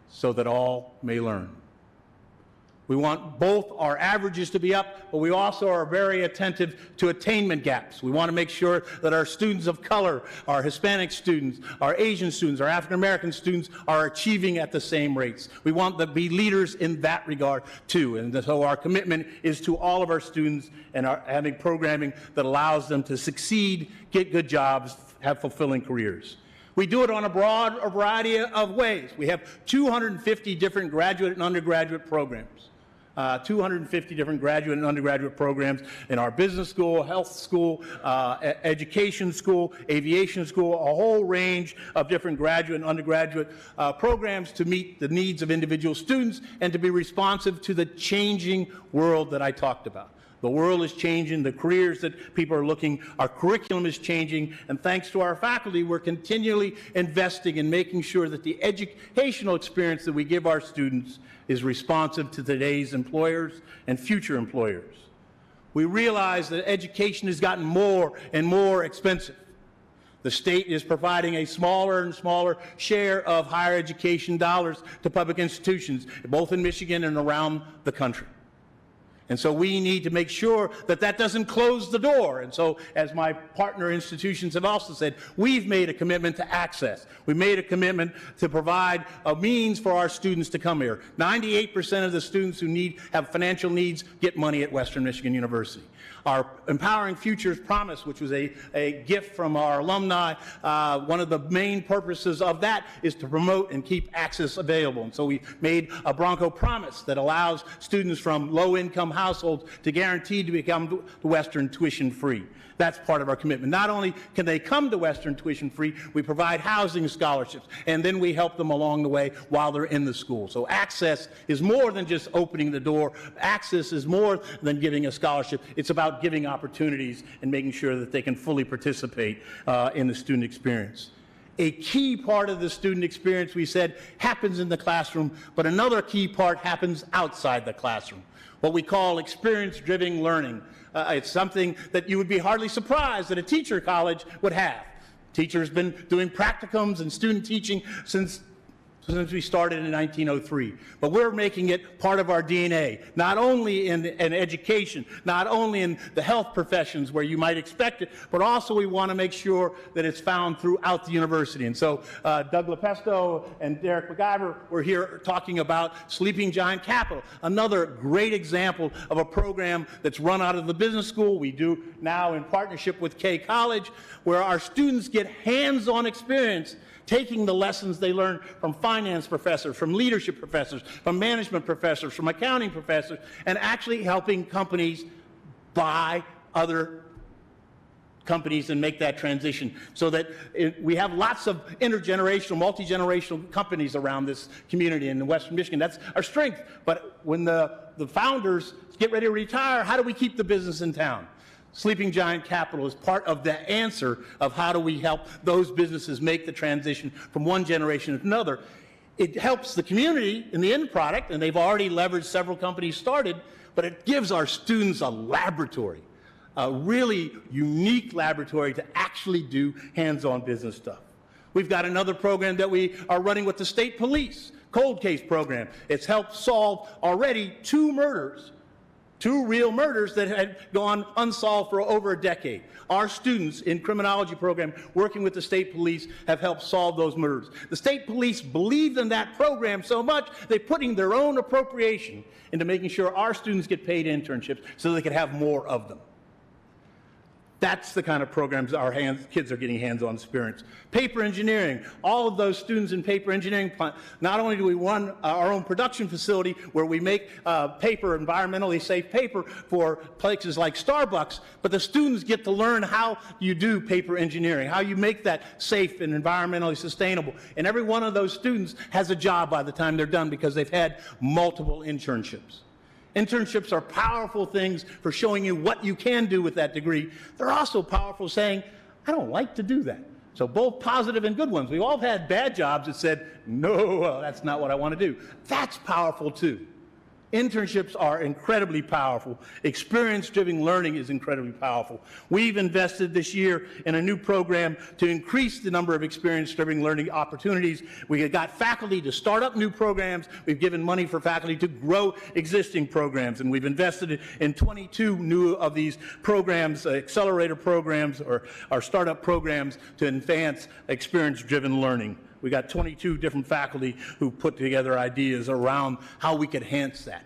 so that all may learn. We want both our averages to be up, but we also are very attentive to attainment gaps. We want to make sure that our students of color, our Hispanic students, our Asian students, our African American students are achieving at the same rates. We want to be leaders in that regard too. And so our commitment is to all of our students and having programming that allows them to succeed, get good jobs, have fulfilling careers. We do it on a broad variety of ways. We have 250 different graduate and undergraduate programs. 250 different graduate and undergraduate programs in our business school, health school, education school, aviation school, a whole range of different graduate and undergraduate programs to meet the needs of individual students and to be responsive to the changing world that I talked about. The world is changing, the careers that people are looking, our curriculum is changing, and thanks to our faculty, we're continually investing in making sure that the educational experience that we give our students is responsive to today's employers and future employers. We realize that education has gotten more and more expensive. The state is providing a smaller and smaller share of higher education dollars to public institutions, both in Michigan and around the country. And so we need to make sure that that doesn't close the door. And so, as my partner institutions have also said, we've made a commitment to access. We made a commitment to provide a means for our students to come here. 98% of the students who have financial needs get money at Western Michigan University. Our Empowering Futures Promise, which was a gift from our alumni, one of the main purposes of that is to promote and keep access available. And so we made a Bronco Promise that allows students from low-income households to guarantee to become Western tuition-free. That's part of our commitment. Not only can they come to Western tuition-free, we provide housing scholarships, and then we help them along the way while they're in the school. So access is more than just opening the door. Access is more than giving a scholarship. It's about giving opportunities and making sure that they can fully participate in the student experience. A key part of the student experience, we said, happens in the classroom, but another key part happens outside the classroom, what we call experience-driven learning. It's something that you would be hardly surprised that a teacher college would have. Teachers have been doing practicums and student teaching since we started in 1903. But we're making it part of our DNA, not only in education, not only in the health professions where you might expect it, but also we want to make sure that it's found throughout the university. And so Doug Lepesto and Derek McIver were here talking about Sleeping Giant Capital, another great example of a program that's run out of the business school. We do now in partnership with K College, where our students get hands-on experience taking the lessons they learn from finance professors, from leadership professors, from management professors, from accounting professors, and actually helping companies buy other companies and make that transition so that we have lots of intergenerational, multi-generational companies around this community in Western Michigan. That's our strength. But when the founders get ready to retire, how do we keep the business in town? Sleeping Giant Capital is part of the answer of how do we help those businesses make the transition from one generation to another. It helps the community in the end product, and they've already leveraged several companies started, but it gives our students a laboratory, a really unique laboratory to actually do hands-on business stuff. We've got another program that we are running with the state police, cold case program. It's helped solve already 2 murders. 2 real murders that had gone unsolved for over a decade. Our students in criminology program working with the state police have helped solve those murders. The state police believed in that program so much, they're putting their own appropriation into making sure our students get paid internships so they can have more of them. That's the kind of programs our kids are getting hands-on experience. Paper engineering, all of those students in paper engineering, not only do we run our own production facility where we make paper, environmentally safe paper for places like Starbucks, but the students get to learn how you do paper engineering, how you make that safe and environmentally sustainable. And every one of those students has a job by the time they're done because they've had multiple internships. Internships are powerful things for showing you what you can do with that degree. They're also powerful saying, I don't like to do that. So both positive and good ones. We've all had bad jobs that said, no, that's not what I want to do. That's powerful too. Internships are incredibly powerful. Experience-driven learning is incredibly powerful. We've invested this year in a new program to increase the number of experience-driven learning opportunities. We have got faculty to start up new programs. We've given money for faculty to grow existing programs, and we've invested in 22 new of these programs, accelerator programs or startup programs to advance experience-driven learning. We got 22 different faculty who put together ideas around how we could enhance that.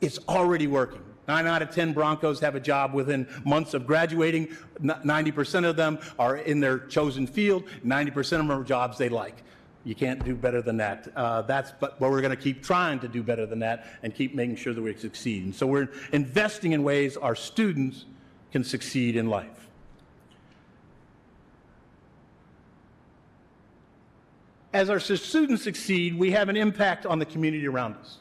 It's already working. 9 out of 10 Broncos have a job within months of graduating. 90% of them are in their chosen field. 90% of them are jobs they like. You can't do better than that. But we're going to keep trying to do better than that and keep making sure that we succeed. And so we're investing in ways our students can succeed in life. As our students succeed, we have an impact on the community around us.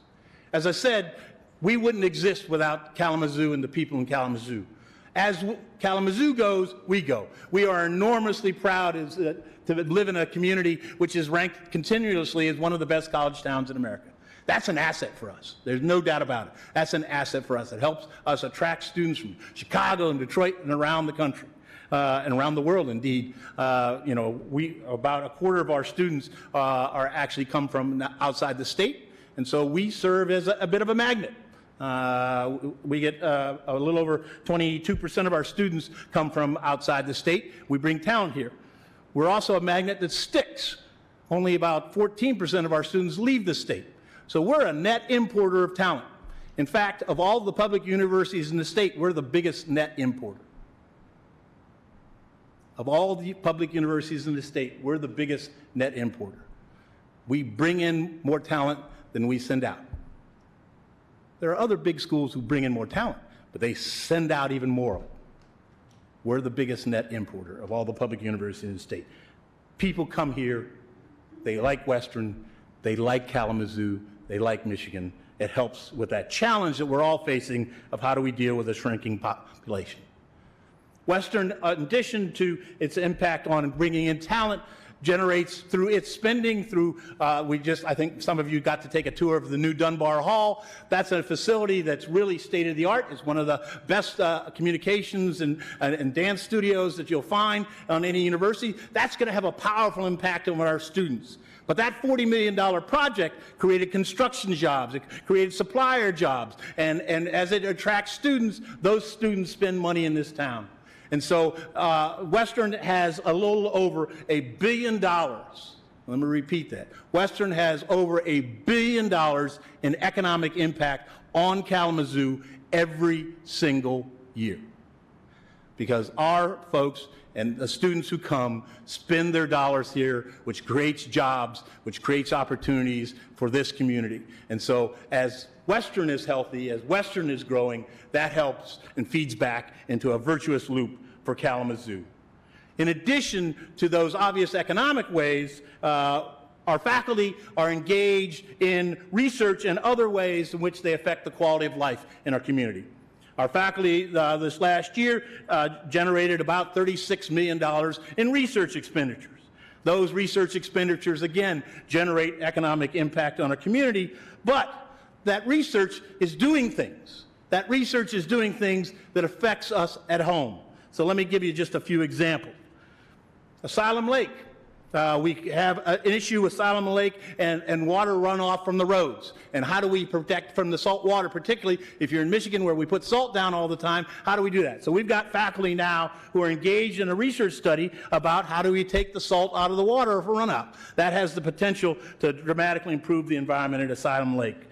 As I said, we wouldn't exist without Kalamazoo and the people in Kalamazoo. As Kalamazoo goes, we go. We are enormously proud to live in a community which is ranked continuously as one of the best college towns in America. That's an asset for us. There's no doubt about it. That's an asset for us. It helps us attract students from Chicago and Detroit and around the country. And around the world, indeed. About a quarter of our students are actually come from outside the state, and so we serve as a bit of a magnet. We get a little over 22% of our students come from outside the state. We bring talent here. We're also a magnet that sticks. Only about 14% of our students leave the state. So we're a net importer of talent. In fact, of all the public universities in the state, we're the biggest net importer. Of all the public universities in the state, we're the biggest net importer. We bring in more talent than we send out. There are other big schools who bring in more talent, but they send out even more. We're the biggest net importer of all the public universities in the state. People come here, they like Western, they like Kalamazoo, they like Michigan. It helps with that challenge that we're all facing of how do we deal with a shrinking population. Western, in addition to its impact on bringing in talent, generates through its spending, I think some of you got to take a tour of the new Dunbar Hall. That's a facility that's really state-of-the-art. It's one of the best communications and dance studios that you'll find on any university. That's going to have a powerful impact on our students. But that $40 million project created construction jobs, it created supplier jobs, and as it attracts students, those students spend money in this town. And so Western has a little over $1 billion. Let me repeat that. Western has over $1 billion in economic impact on Kalamazoo every single year. Because our folks and the students who come spend their dollars here, which creates jobs, which creates opportunities for this community. And so as Western is healthy, as Western is growing, that helps and feeds back into a virtuous loop for Kalamazoo. In addition to those obvious economic ways, our faculty are engaged in research and other ways in which they affect the quality of life in our community. Our faculty this last year generated about $36 million in research expenditures. Those research expenditures, again, generate economic impact on our community, but that research is doing things. That research is doing things that affects us at home. So let me give you just a few examples. Asylum Lake. We have an issue with Asylum Lake and water runoff from the roads. And how do we protect from the salt water, particularly if you're in Michigan where we put salt down all the time? How do we do that? So we've got faculty now who are engaged in a research study about how do we take the salt out of the water for runoff. That has the potential to dramatically improve the environment at Asylum Lake.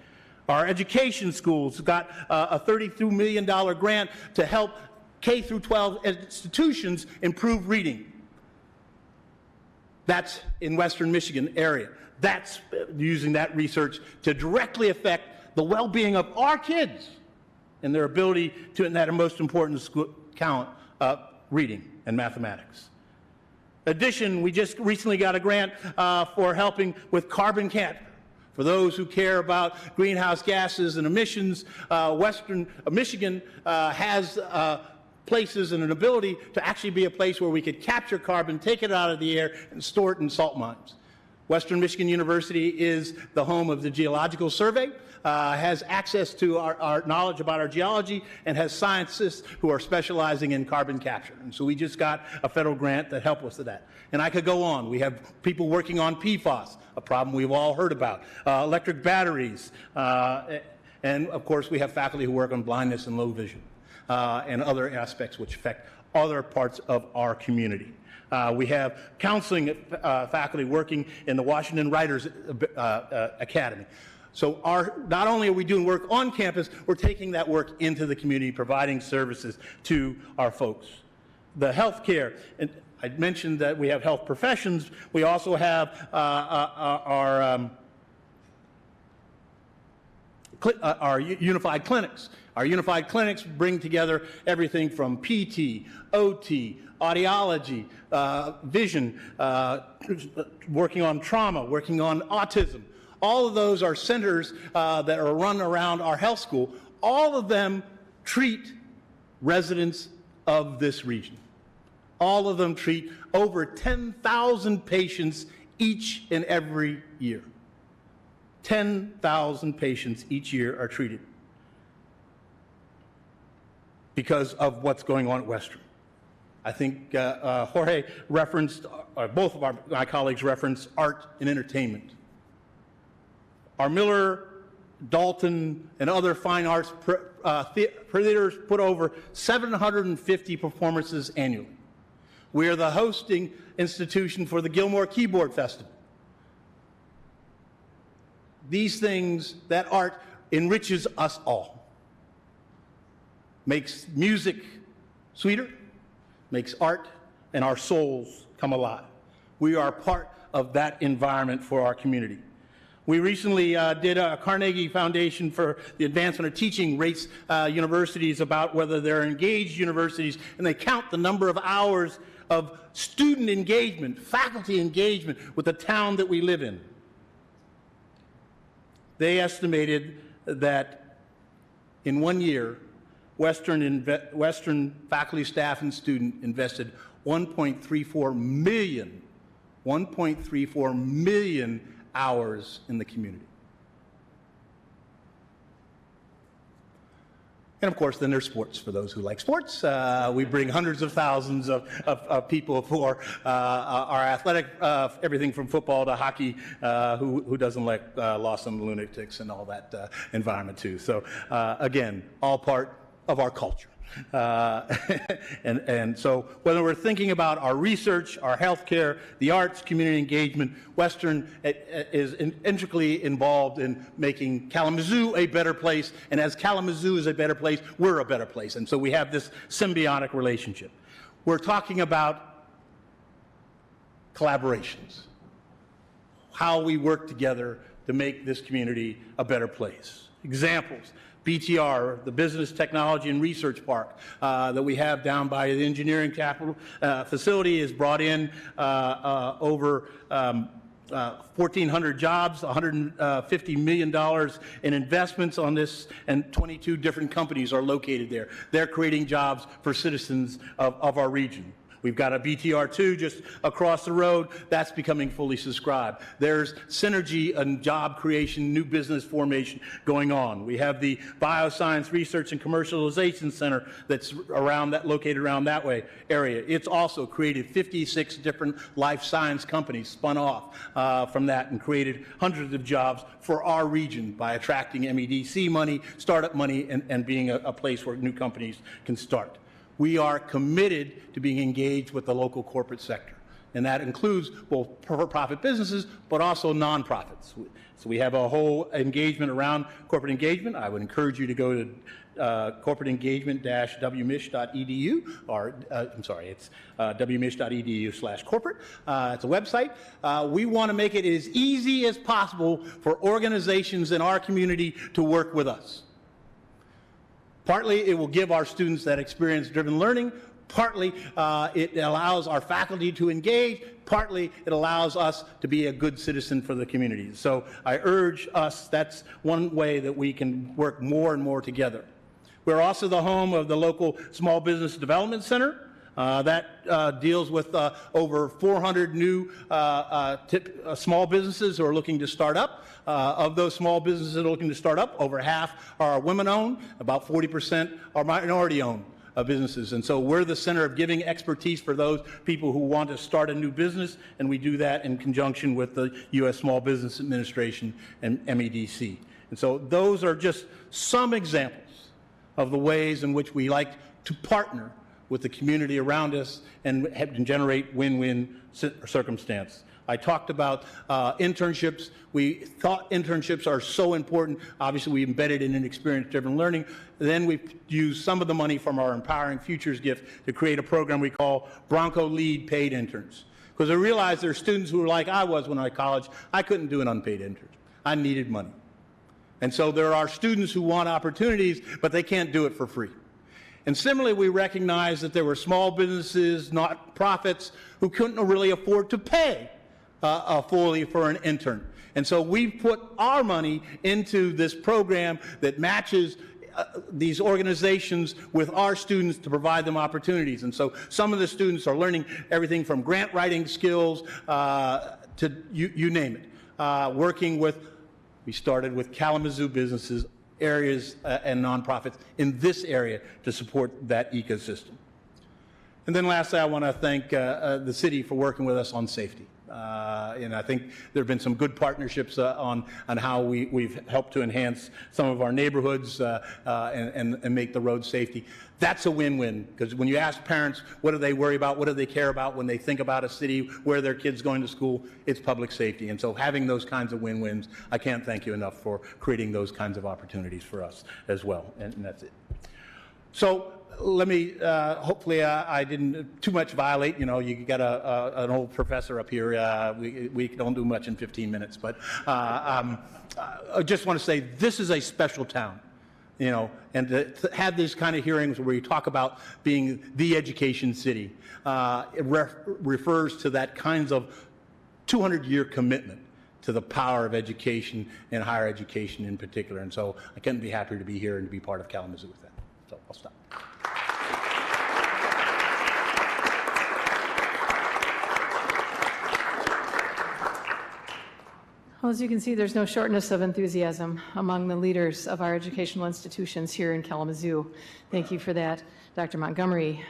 Our education schools got a $32 million grant to help K through 12 institutions improve reading. That's in Western Michigan area. That's using that research to directly affect the well-being of our kids and their ability to, and that are most important school, count reading and mathematics. In addition, we just recently got a grant for helping with carbon capture. For those who care about greenhouse gases and emissions, Western Michigan has places and an ability to actually be a place where we could capture carbon, take it out of the air, and store it in salt mines. Western Michigan University is the home of the Geological Survey, has access to our knowledge about our geology, and has scientists who are specializing in carbon capture. And so we just got a federal grant that helped us with that. And I could go on. We have people working on PFAS, a problem we've all heard about, electric batteries, and of course we have faculty who work on blindness and low vision. And other aspects which affect other parts of our community. We have counseling faculty working in the Washington Writers Academy. So not only are we doing work on campus, we're taking that work into the community, providing services to our folks. The healthcare, and I mentioned that we have health professions. We also have our unified clinics. Our unified clinics bring together everything from PT, OT, audiology, vision, working on trauma, working on autism. All of those are centers that are run around our health school. All of them treat residents of this region. All of them treat over 10,000 patients each and every year. 10,000 patients each year are treated because of what's going on at Western. I think Jorge referenced, both of my colleagues referenced art and entertainment. Our Miller, Dalton, and other fine arts theaters put over 750 performances annually. We are the hosting institution for the Gilmore Keyboard Festival. These things, that art enriches us all. Makes music sweeter, makes art and our souls come alive. We are part of that environment for our community. We recently did a Carnegie Foundation for the Advancement of Teaching rates universities about whether they're engaged universities, and they count the number of hours of student engagement, faculty engagement with the town that we live in. They estimated that in 1 year, Western faculty, staff, and student invested 1.34 million hours in the community. And of course, then there's sports for those who like sports. We bring hundreds of thousands of people for our athletic, everything from football to hockey, who doesn't like Lost and Lunatics and all that environment too. So again, all part of our culture. And so whether we're thinking about our research, our healthcare, the arts, community engagement, Western is intricately involved in making Kalamazoo a better place, and as Kalamazoo is a better place, we're a better place. And so we have this symbiotic relationship. We're talking about collaborations, how we work together to make this community a better place. Examples. BTR, the Business Technology and Research Park that we have down by the engineering capital facility, is brought in over 1,400 jobs, $150 million in investments on this, and 22 different companies are located there. They're creating jobs for citizens of our region. We've got a BTR2 just across the road. That's becoming fully subscribed. There's synergy and job creation, new business formation going on. We have the Bioscience Research and Commercialization Center that's located around that area. It's also created 56 different life science companies spun off from that and created hundreds of jobs for our region by attracting MEDC money, startup money, and being a place where new companies can start. We are committed to being engaged with the local corporate sector, and that includes both for-profit businesses, but also nonprofits. So we have a whole engagement around corporate engagement. I would encourage you to go to corporateengagement-wmich.edu, or I'm sorry, it's wmich.edu/corporate. It's a website. We want to make it as easy as possible for organizations in our community to work with us. Partly, it will give our students that experience-driven learning. Partly, it allows our faculty to engage. Partly, it allows us to be a good citizen for the community. So I urge us, that's one way that we can work more and more together. We're also the home of the local Small Business Development Center. That deals with over 400 new small businesses who are looking to start up. Of those small businesses that are looking to start up, over half are women-owned, about 40% are minority-owned businesses. And so we're the center of giving expertise for those people who want to start a new business, and we do that in conjunction with the U.S. Small Business Administration and MEDC. And so those are just some examples of the ways in which we like to partner with the community around us and generate win-win circumstance. I talked about internships. We thought internships are so important. Obviously, we embedded it in experience-driven learning. Then we used some of the money from our Empowering Futures gift to create a program we call Bronco Lead Paid Interns. Because I realized there are students who were like I was when I was in college. I couldn't do an unpaid intern. I needed money. And so there are students who want opportunities, but they can't do it for free. And similarly, we recognized that there were small businesses, not-profits, who couldn't really afford to pay fully for an intern. And so we put our money into this program that matches these organizations with our students to provide them opportunities. And so some of the students are learning everything from grant writing skills to you name it. We started with Kalamazoo businesses, areas and nonprofits in this area to support that ecosystem. And then lastly, I want to thank the city for working with us on safety. And I think there have been some good partnerships on how we've helped to enhance some of our neighborhoods and make the road safety. That's a win-win, because when you ask parents what do they worry about, what do they care about when they think about a city where their kids going to school, it's public safety. And so having those kinds of win-wins, I can't thank you enough for creating those kinds of opportunities for us as well. And that's it. So let me, hopefully I didn't too much violate, you got an old professor up here. We don't do much in 15 minutes, but I just want to say this is a special town, and to have these kind of hearings where you talk about being the education city, it refers to that kinds of 200-year commitment to the power of education and higher education in particular. And so I couldn't be happier to be here and to be part of Kalamazoo with that. So I'll stop. Well, as you can see, there's no shortness of enthusiasm among the leaders of our educational institutions here in Kalamazoo. Thank you for that, Dr. Montgomery.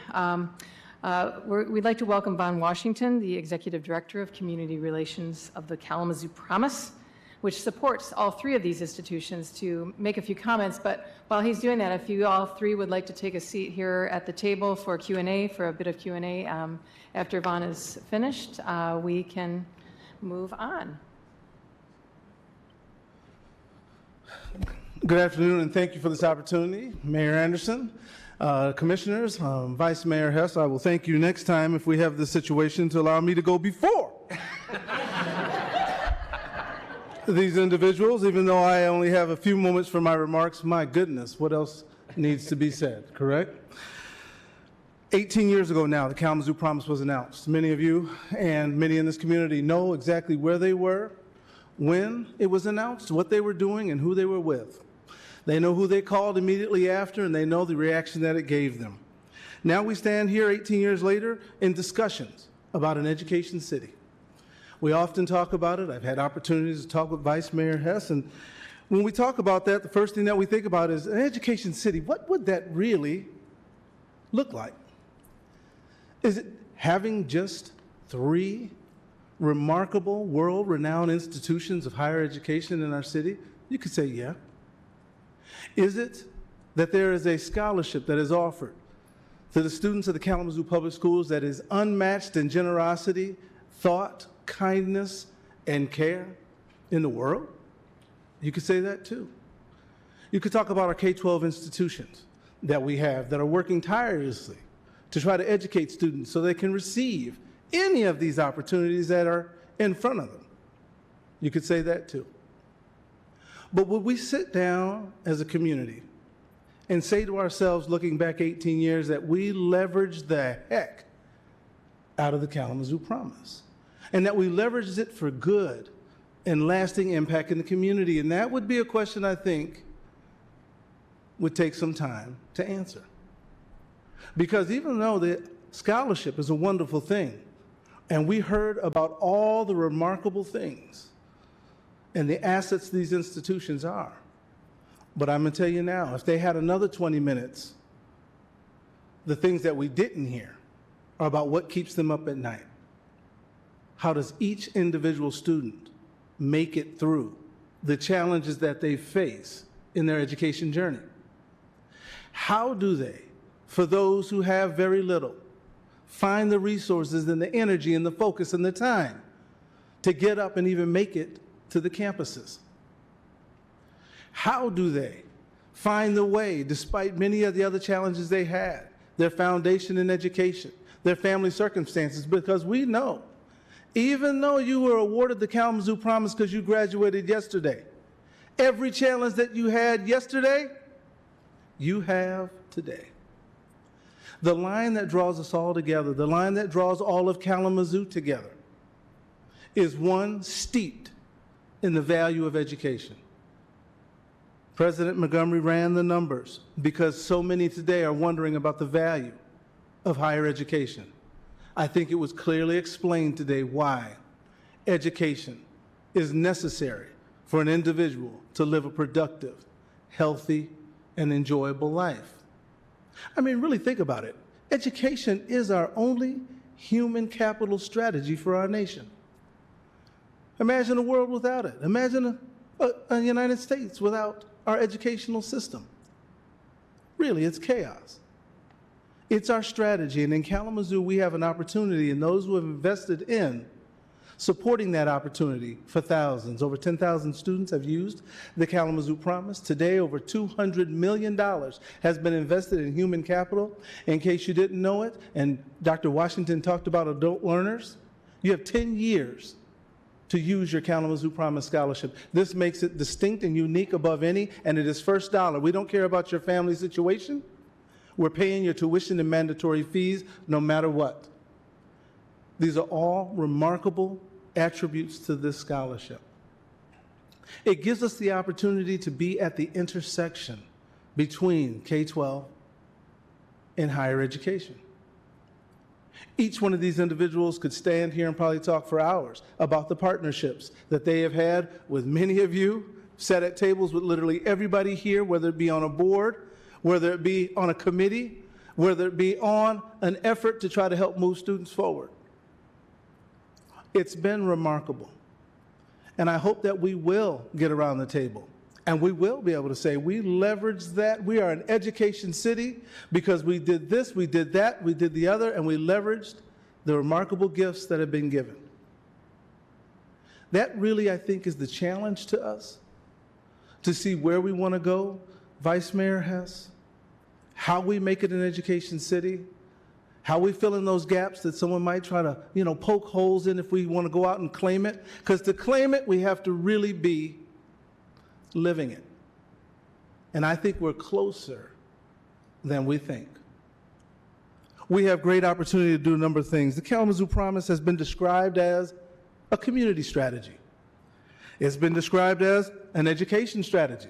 We'd like to welcome Von Washington, the Executive Director of Community Relations of the Kalamazoo Promise, which supports all three of these institutions, to make a few comments. But while he's doing that, if you all three would like to take a seat here at the table for Q&A, for a bit of Q&A after Von is finished, we can move on. Good afternoon, and thank you for this opportunity. Mayor Anderson, commissioners, Vice Mayor Hess, I will thank you next time if we have this situation to allow me to go before these individuals, even though I only have a few moments for my remarks. My goodness, what else needs to be said, correct? 18 years ago now, the Kalamazoo Promise was announced. Many of you and many in this community know exactly where they were when it was announced, what they were doing, and who they were with. They know who they called immediately after, and they know the reaction that it gave them. Now we stand here 18 years later in discussions about an education city. We often talk about it. I've had opportunities to talk with Vice Mayor Hess, and when we talk about that, the first thing that we think about is an education city. What would that really look like? Is it having just 3 remarkable, world-renowned institutions of higher education in our city? You could say, yeah. Is it that there is a scholarship that is offered to the students of the Kalamazoo Public Schools that is unmatched in generosity, thought, kindness, and care in the world? You could say that too. You could talk about our K-12 institutions that we have that are working tirelessly to try to educate students so they can receive any of these opportunities that are in front of them. You could say that too. But would we sit down as a community and say to ourselves, looking back 18 years, that we leveraged the heck out of the Kalamazoo Promise, and that we leveraged it for good and lasting impact in the community? And that would be a question I think would take some time to answer. Because even though the scholarship is a wonderful thing, and we heard about all the remarkable things and the assets these institutions are, but I'm going to tell you now, if they had another 20 minutes, the things that we didn't hear are about what keeps them up at night. How does each individual student make it through the challenges that they face in their education journey? How do they, for those who have very little, find the resources and the energy and the focus and the time to get up and even make it to the campuses? How do they find the way, despite many of the other challenges they had, their foundation in education, their family circumstances? Because we know, even though you were awarded the Kalamazoo Promise because you graduated yesterday, every challenge that you had yesterday, you have today. The line that draws us all together, the line that draws all of Kalamazoo together, is one steeped in the value of education. President Montgomery ran the numbers because so many today are wondering about the value of higher education. I think it was clearly explained today why education is necessary for an individual to live a productive, healthy, and enjoyable life. I mean, really think about it. Education is our only human capital strategy for our nation. Imagine a world without it. Imagine a United States without our educational system. Really, it's chaos. It's our strategy, and in Kalamazoo, we have an opportunity, and those who have invested in supporting that opportunity for thousands. Over 10,000 students have used the Kalamazoo Promise. Today, over $200 million has been invested in human capital. In case you didn't know it, and Dr. Washington talked about adult learners, you have 10 years to use your Kalamazoo Promise scholarship. This makes it distinct and unique above any, and it is first dollar. We don't care about your family situation. We're paying your tuition and mandatory fees no matter what. These are all remarkable attributes to this scholarship. It gives us the opportunity to be at the intersection between K-12 and higher education. Each one of these individuals could stand here and probably talk for hours about the partnerships that they have had with many of you, sat at tables with literally everybody here, whether it be on a board, whether it be on a committee, whether it be on an effort to try to help move students forward. It's been remarkable. And I hope that we will get around the table and we will be able to say we leveraged that. We are an education city because we did this, we did that, we did the other, and we leveraged the remarkable gifts that have been given. That really, I think, is the challenge to us, to see where we want to go. Vice Mayor Hess, how we make it an education city, how we fill in those gaps that someone might try to, poke holes in if we want to go out and claim it. Because to claim it, we have to really be living it. And I think we're closer than we think. we have great opportunity to do a number of things. The Kalamazoo Promise has been described as a community strategy. It's been described as an education strategy.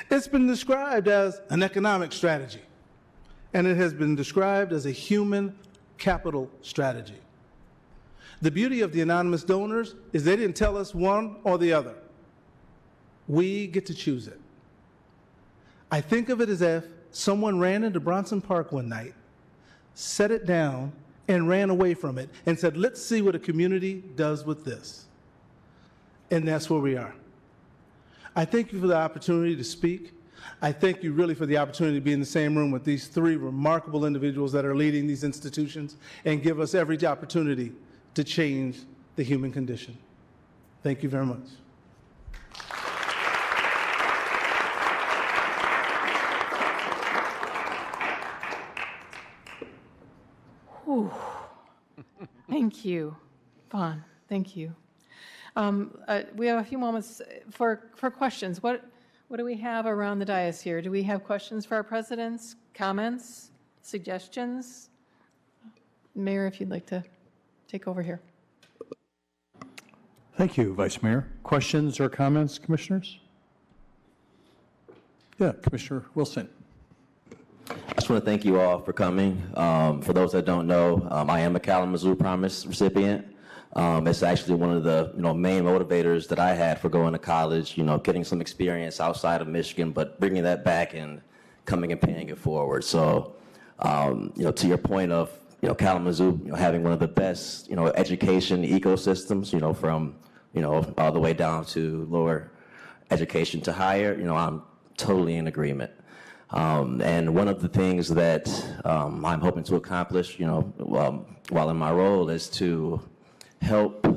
It's been described as an economic strategy. And it has been described as a human capital strategy. The beauty of the anonymous donors is they didn't tell us one or the other. We get to choose it. I think of it as if someone ran into Bronson Park one night, set it down, and ran away from it and said, let's see what a community does with this. And that's where we are. I thank you for the opportunity to speak. I thank you really for the opportunity to be in the same room with these three remarkable individuals that are leading these institutions and give us every opportunity to change the human condition. Thank you very much. Whew. Thank you, Vaughn. Thank you. We have a few moments for questions. What do we have around the dais here? Do we have questions for our presidents, comments, suggestions? Mayor, if you'd like to take over here. Thank you, Vice Mayor. Questions or comments, commissioners? Yeah, Commissioner Wilson. I just want to thank you all for coming. For those that don't know, I am a Kalamazoo Promise recipient. It's actually one of the main motivators that I had for going to college. Getting some experience outside of Michigan, but bringing that back and coming and paying it forward. So, to your point of Kalamazoo having one of the best education ecosystems. From all the way down to lower education to higher. I'm totally in agreement. And one of the things that I'm hoping to accomplish, while in my role, is to help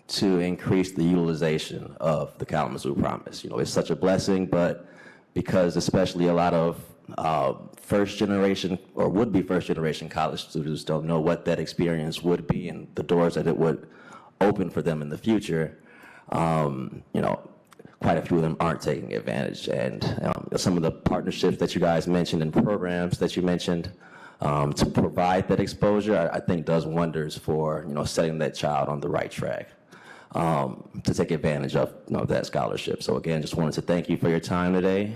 to increase the utilization of the Kalamazoo Promise. It's such a blessing, but because especially a lot of first generation or would-be first generation college students don't know what that experience would be and the doors that it would open for them in the future, quite a few of them aren't taking advantage. And some of the partnerships that you guys mentioned and programs that you mentioned to provide that exposure, I think does wonders for setting that child on the right track to take advantage of that scholarship. So again, just wanted to thank you for your time today,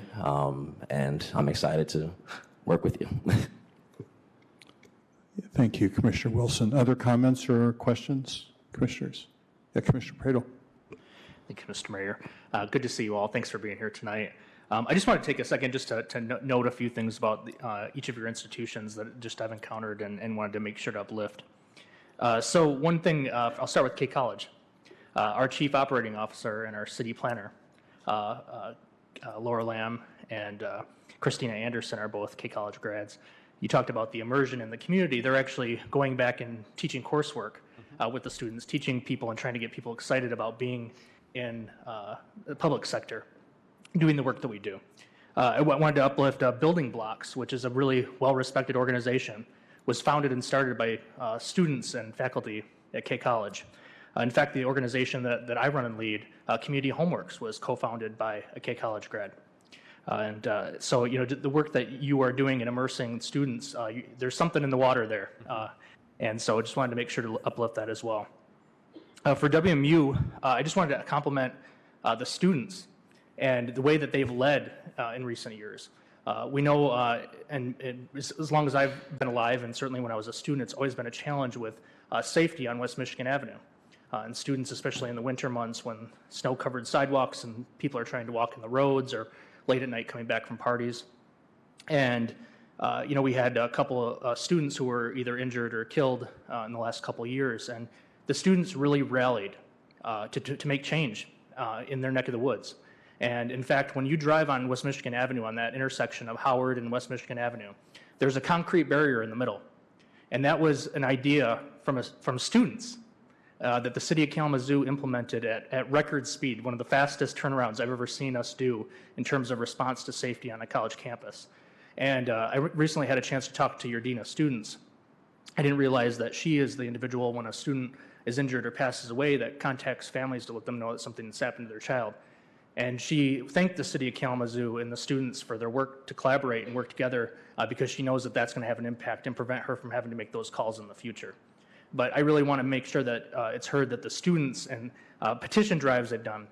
and I'm excited to work with you. Thank you, Commissioner Wilson. Other comments or questions, commissioners? Yeah, Commissioner Pradel. Thank you, Mr. Mayor. Good to see you all. Thanks for being here tonight. I just want to take a second just to note a few things about each of your institutions that just I've encountered and wanted to make sure to uplift. So one thing, I'll start with K College. Our chief operating officer and our city planner, Laura Lamb and Christina Anderson, are both K College grads. You talked about the immersion in the community. They're actually going back and teaching coursework with the students, teaching people and trying to get people excited about being in the public sector, doing the work that we do. I wanted to uplift Building Blocks, which is a really well-respected organization, was founded and started by students and faculty at K College. In fact, the organization that I run and lead, Community Homeworks, was co-founded by a K College grad. So, the work that you are doing in immersing students, there's something in the water there. And so I just wanted to make sure to uplift that as well. For WMU, I just wanted to compliment the students and the way that they've led in recent years. We know, and as long as I've been alive, and certainly when I was a student, it's always been a challenge with safety on West Michigan Avenue. And students, especially in the winter months when snow-covered sidewalks and people are trying to walk in the roads or late at night coming back from parties. And, we had a couple of students who were either injured or killed in the last couple of years. And the students really rallied to make change in their neck of the woods. And in fact, when you drive on West Michigan Avenue, on that intersection of Howard and West Michigan Avenue, there's a concrete barrier in the middle. And that was an idea from students that the city of Kalamazoo implemented at record speed, one of the fastest turnarounds I've ever seen us do in terms of response to safety on a college campus. And I recently had a chance to talk to your dean of students. I didn't realize that she is the individual when a student is injured or passes away that contacts families to let them know that something has happened to their child. And she thanked the city of Kalamazoo and the students for their work to collaborate and work together because she knows that that's going to have an impact and prevent her from having to make those calls in the future. But I really want to make sure that it's heard that the students and petition drives they've done,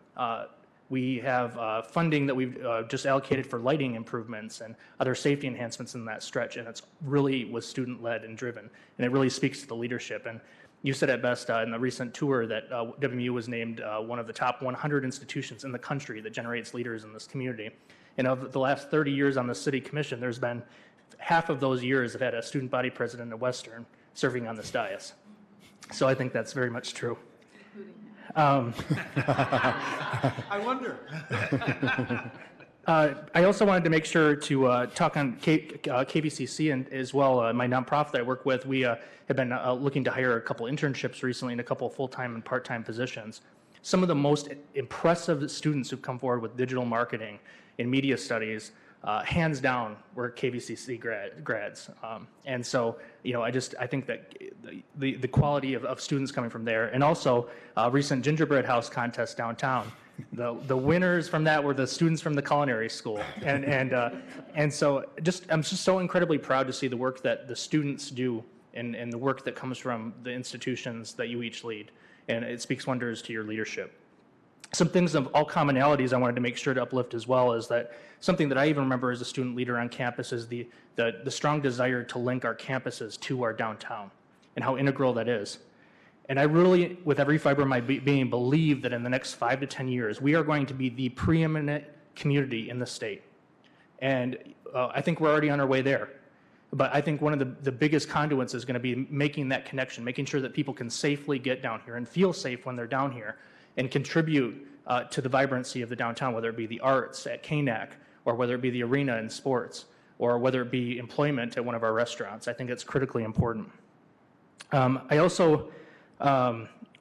we have funding that we've just allocated for lighting improvements and other safety enhancements in that stretch, and it's really was student-led and driven, and it really speaks to the leadership. And you said it best in the recent tour that WMU was named one of the top 100 institutions in the country that generates leaders in this community. And of the last 30 years on the city commission, there's been half of those years have had a student body president at Western serving on this dais. So I think that's very much true. I wonder. I also wanted to make sure to talk on KVCC and as well, my nonprofit that I work with. We have been looking to hire a couple internships recently and a couple full-time and part-time positions. Some of the most impressive students who've come forward with digital marketing and media studies, hands down, were KVCC grads. And so, I think that the quality of students coming from there, and also recent gingerbread house contest downtown. The winners from that were the students from the culinary school, and so I'm just so incredibly proud to see the work that the students do and the work that comes from the institutions that you each lead, and it speaks wonders to your leadership. Some things of all commonalities I wanted to make sure to uplift as well is that something that I even remember as a student leader on campus is the strong desire to link our campuses to our downtown and how integral that is. And I really, with every fiber of my being, believe that in the next 5 to 10 years, we are going to be the preeminent community in the state. And I think we're already on our way there. But I think one of the biggest conduits is going to be making that connection, making sure that people can safely get down here and feel safe when they're down here and contribute to the vibrancy of the downtown, whether it be the arts at KNAC or whether it be the arena in sports or whether it be employment at one of our restaurants. I think it's critically important. I also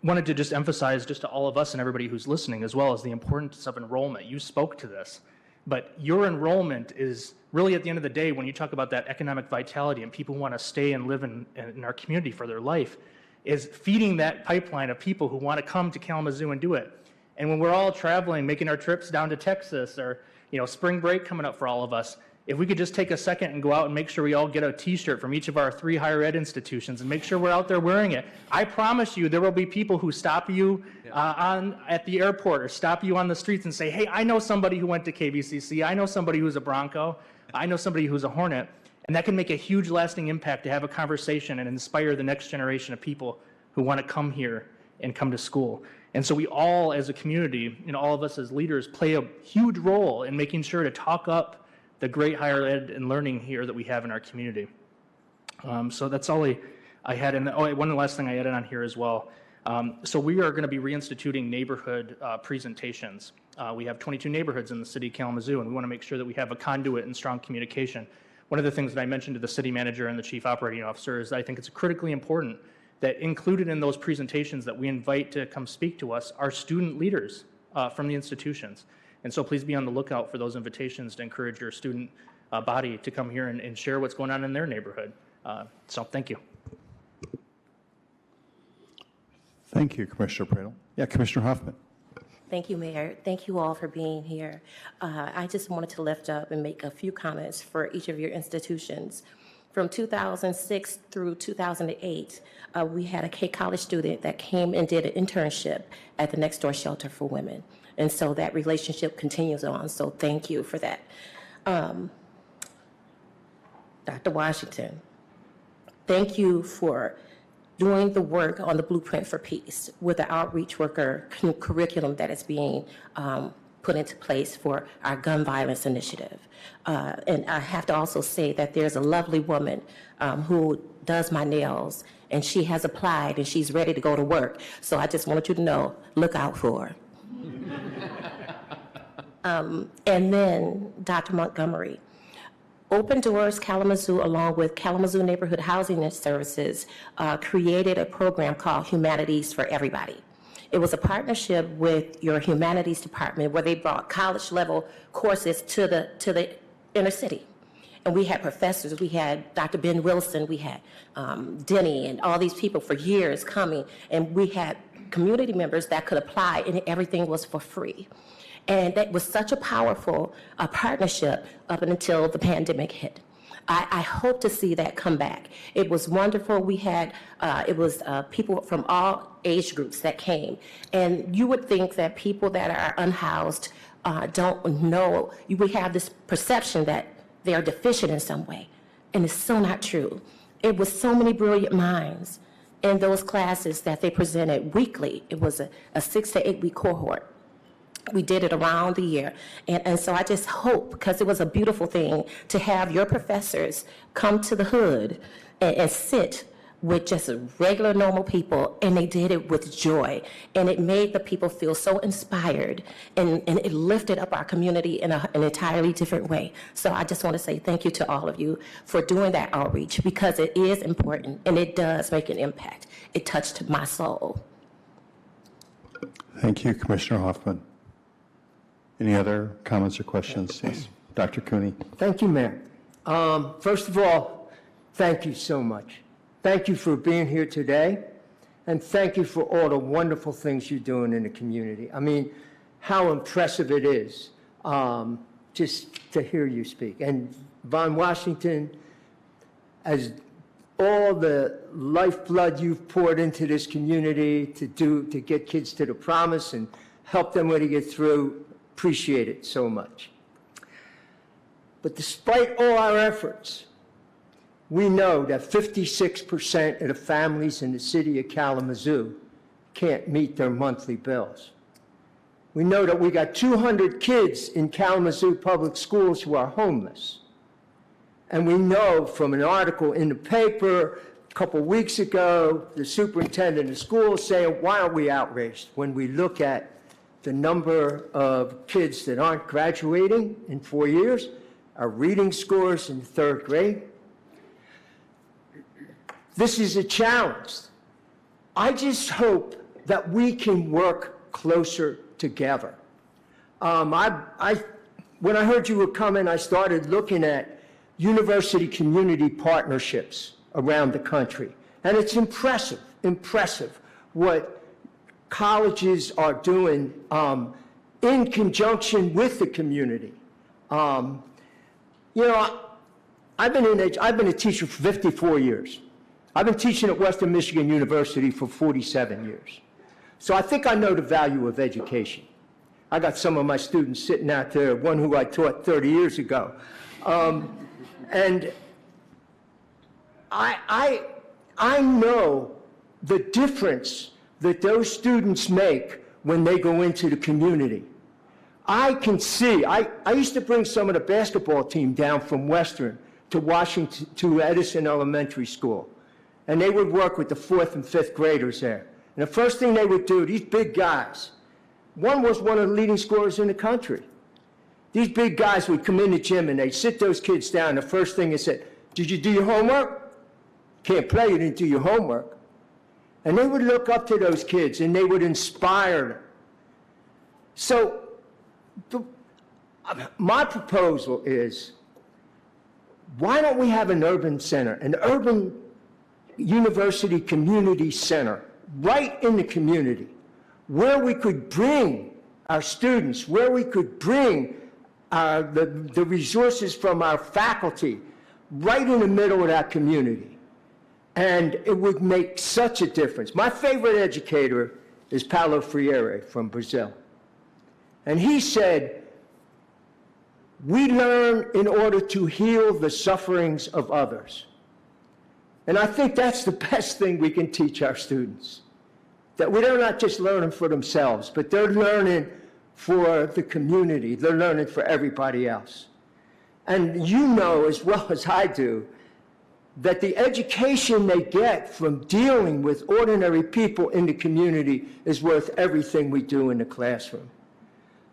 wanted to just emphasize just to all of us and everybody who's listening as well as the importance of enrollment. You spoke to this, but your enrollment is really at the end of the day when you talk about that economic vitality and people want to stay and live in our community for their life is feeding that pipeline of people who want to come to Kalamazoo and do it. And when we're all traveling, making our trips down to Texas or spring break coming up for all of us, if we could just take a second and go out and make sure we all get a t-shirt from each of our 3 higher ed institutions and make sure we're out there wearing it. I promise you there will be people who stop you at the airport or stop you on the streets and say, hey, I know somebody who went to KVCC. I know somebody who's a Bronco. I know somebody who's a Hornet. And that can make a huge lasting impact to have a conversation and inspire the next generation of people who want to come here and come to school. And so we all as a community and all of us as leaders play a huge role in making sure to talk up the great higher ed and learning here that we have in our community. So that's all I had. And one last thing I added on here as well. So we are going to be reinstituting neighborhood presentations. We have 22 neighborhoods in the city of Kalamazoo, and we want to make sure that we have a conduit and strong communication. One of the things that I mentioned to the city manager and the chief operating officer is I think it's critically important that included in those presentations that we invite to come speak to us are student leaders from the institutions. And so please be on the lookout for those invitations to encourage your student body to come here and share what's going on in their neighborhood. So thank you. Thank you, Commissioner Pradle. Yeah, Commissioner Hoffman. Thank you, Mayor. Thank you all for being here. I just wanted to lift up and make a few comments for each of your institutions. From 2006 through 2008, we had a K College student that came and did an internship at the Next Door Shelter for Women. And so that relationship continues on, so thank you for that. Dr. Washington, thank you for doing the work on the Blueprint for Peace with the outreach worker curriculum that is being put into place for our gun violence initiative. And I have to also say that there's a lovely woman who does my nails, and she has applied and she's ready to go to work. So I just wanted you to know, look out for her. And then Dr. Montgomery, Open Doors Kalamazoo, along with Kalamazoo Neighborhood Housing Services, created a program called Humanities for Everybody. It was a partnership with your humanities department where they brought college-level courses to the inner city. And we had professors, we had Dr. Ben Wilson, we had Denny, and all these people for years coming, and we had community members that could apply, and everything was for free. And that was such a powerful partnership up until the pandemic hit. I hope to see that come back. It was wonderful. We had, people from all age groups that came. And you would think that people that are unhoused don't know, we have this perception that they are deficient in some way. And it's so not true. It was so many brilliant minds in those classes that they presented weekly. It was a 6 to 8 week cohort. We did it around the year. And so I just hope, because it was a beautiful thing, to have your professors come to the hood and sit with just regular, normal people, and they did it with joy. And it made the people feel so inspired, and it lifted up our community in an entirely different way. So I just want to say thank you to all of you for doing that outreach, because it is important, and it does make an impact. It touched my soul. Thank you, Commissioner Hoffman. Any other comments or questions? Yes, Dr. Cooney. Thank you, Mayor. First of all, thank you so much. Thank you for being here today, and thank you for all the wonderful things you're doing in the community. I mean, how impressive it is just to hear you speak. And Von Washington, as all the lifeblood you've poured into this community to get kids to the promise and help them when they get through, appreciate it so much. But despite all our efforts, we know that 56% of the families in the city of Kalamazoo can't meet their monthly bills. We know that we got 200 kids in Kalamazoo public schools who are homeless. And we know from an article in the paper a couple weeks ago, the superintendent of schools saying, why aren't we outraged when we look at the number of kids that aren't graduating in 4 years, our reading scores in third grade. This is a challenge. I just hope that we can work closer together. When I heard you were coming, I started looking at university community partnerships around the country. And it's impressive what colleges are doing in conjunction with the community. You know, I've been a teacher for 54 years. I've been teaching at Western Michigan University for 47 years. So I think I know the value of education. I got some of my students sitting out there, one who I taught 30 years ago. And I know the difference that those students make when they go into the community. I can see, I used to bring some of the basketball team down from Western to Washington, to Edison Elementary School. And they would work with the 4th and 5th graders there. And the first thing they would do, these big guys, one was one of the leading scorers in the country. These big guys would come in the gym and they'd sit those kids down. The first thing they said, did you do your homework? Can't play, you didn't do your homework. And they would look up to those kids and they would inspire them. So my proposal is, why don't we have an urban center, an urban university community center right in the community where we could bring our students, where we could bring the resources from our faculty right in the middle of that community. And it would make such a difference. My favorite educator is Paulo Freire from Brazil. And he said, we learn in order to heal the sufferings of others. And I think that's the best thing we can teach our students. That they're not just learning for themselves, but they're learning for the community. They're learning for everybody else. And you know as well as I do that the education they get from dealing with ordinary people in the community is worth everything we do in the classroom.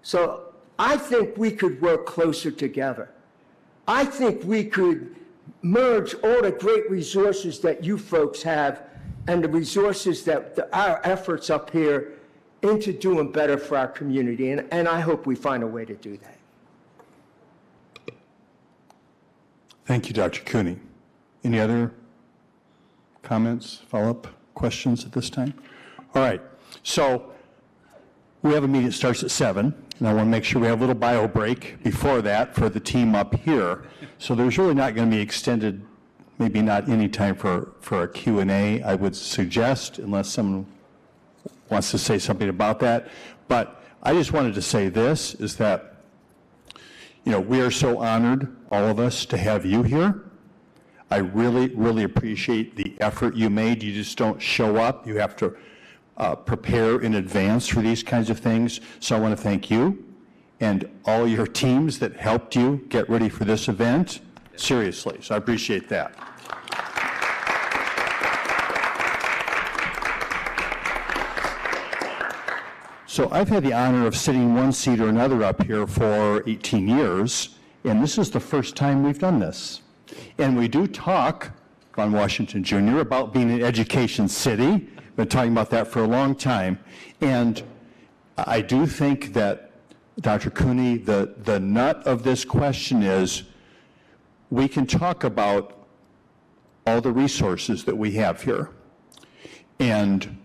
So I think we could work closer together. I think we could merge all the great resources that you folks have and the resources that our efforts up here into doing better for our community. And I hope we find a way to do that. Thank you, Dr. Cooney. Any other comments, follow-up questions at this time? All right. So we have a meeting that starts at 7, and I want to make sure we have a little bio break before that for the team up here. So there's really not going to be extended, maybe not any time for a Q&A, I would suggest, unless someone wants to say something about that. But I just wanted to say this, is that, we are so honored, all of us, to have you here. I really, really appreciate the effort you made. You just don't show up. You have to prepare in advance for these kinds of things. So I want to thank you and all your teams that helped you get ready for this event. Seriously, so I appreciate that. So I've had the honor of sitting one seat or another up here for 18 years, and this is the first time we've done this. And we do talk on Washington Jr. about being an education city. Been talking about that for a long time. And I do think that, Dr. Cooney, the nut of this question is we can talk about all the resources that we have here. And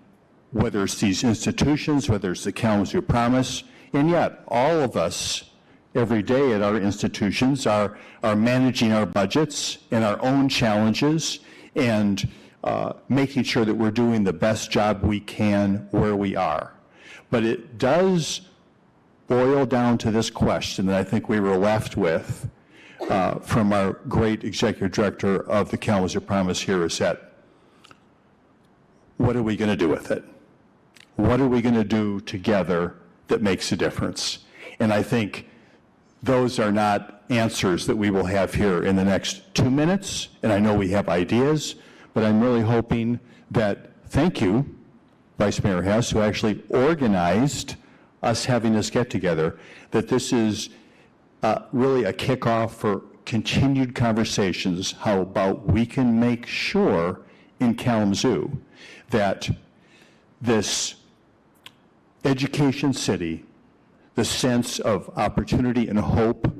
whether it's these institutions, whether it's the Kalamazoo Promise, and yet all of us every day at our institutions are managing our budgets and our own challenges and making sure that we're doing the best job we can where we are. But it does boil down to this question that I think we were left with from our great executive director of the Kalamazoo Promise here, is that what are we going to do with it? What are we going to do together that makes a difference? And I think those are not answers that we will have here in the next 2 minutes, and I know we have ideas, but I'm really hoping that, thank you, Vice Mayor Hess, who actually organized us having this get together, that this is really a kickoff for continued conversations, how about we can make sure in Kalamazoo that this education city, the sense of opportunity and hope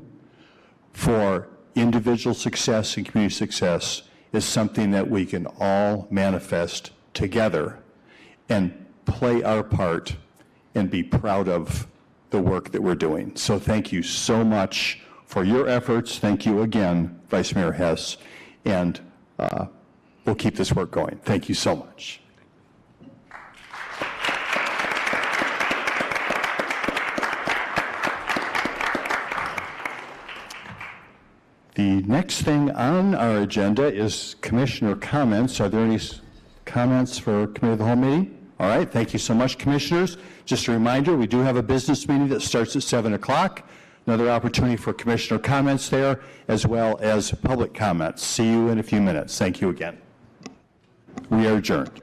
for individual success and community success is something that we can all manifest together and play our part and be proud of the work that we're doing. So thank you so much for your efforts. Thank you again, Vice Mayor Hess, and we'll keep this work going. Thank you so much. The next thing on our agenda is commissioner comments. Are there any comments for Committee of the Whole meeting? All right, thank you so much, commissioners. Just a reminder, we do have a business meeting that starts at 7 o'clock. Another opportunity for commissioner comments there, as well as public comments. See you in a few minutes. Thank you again. We are adjourned.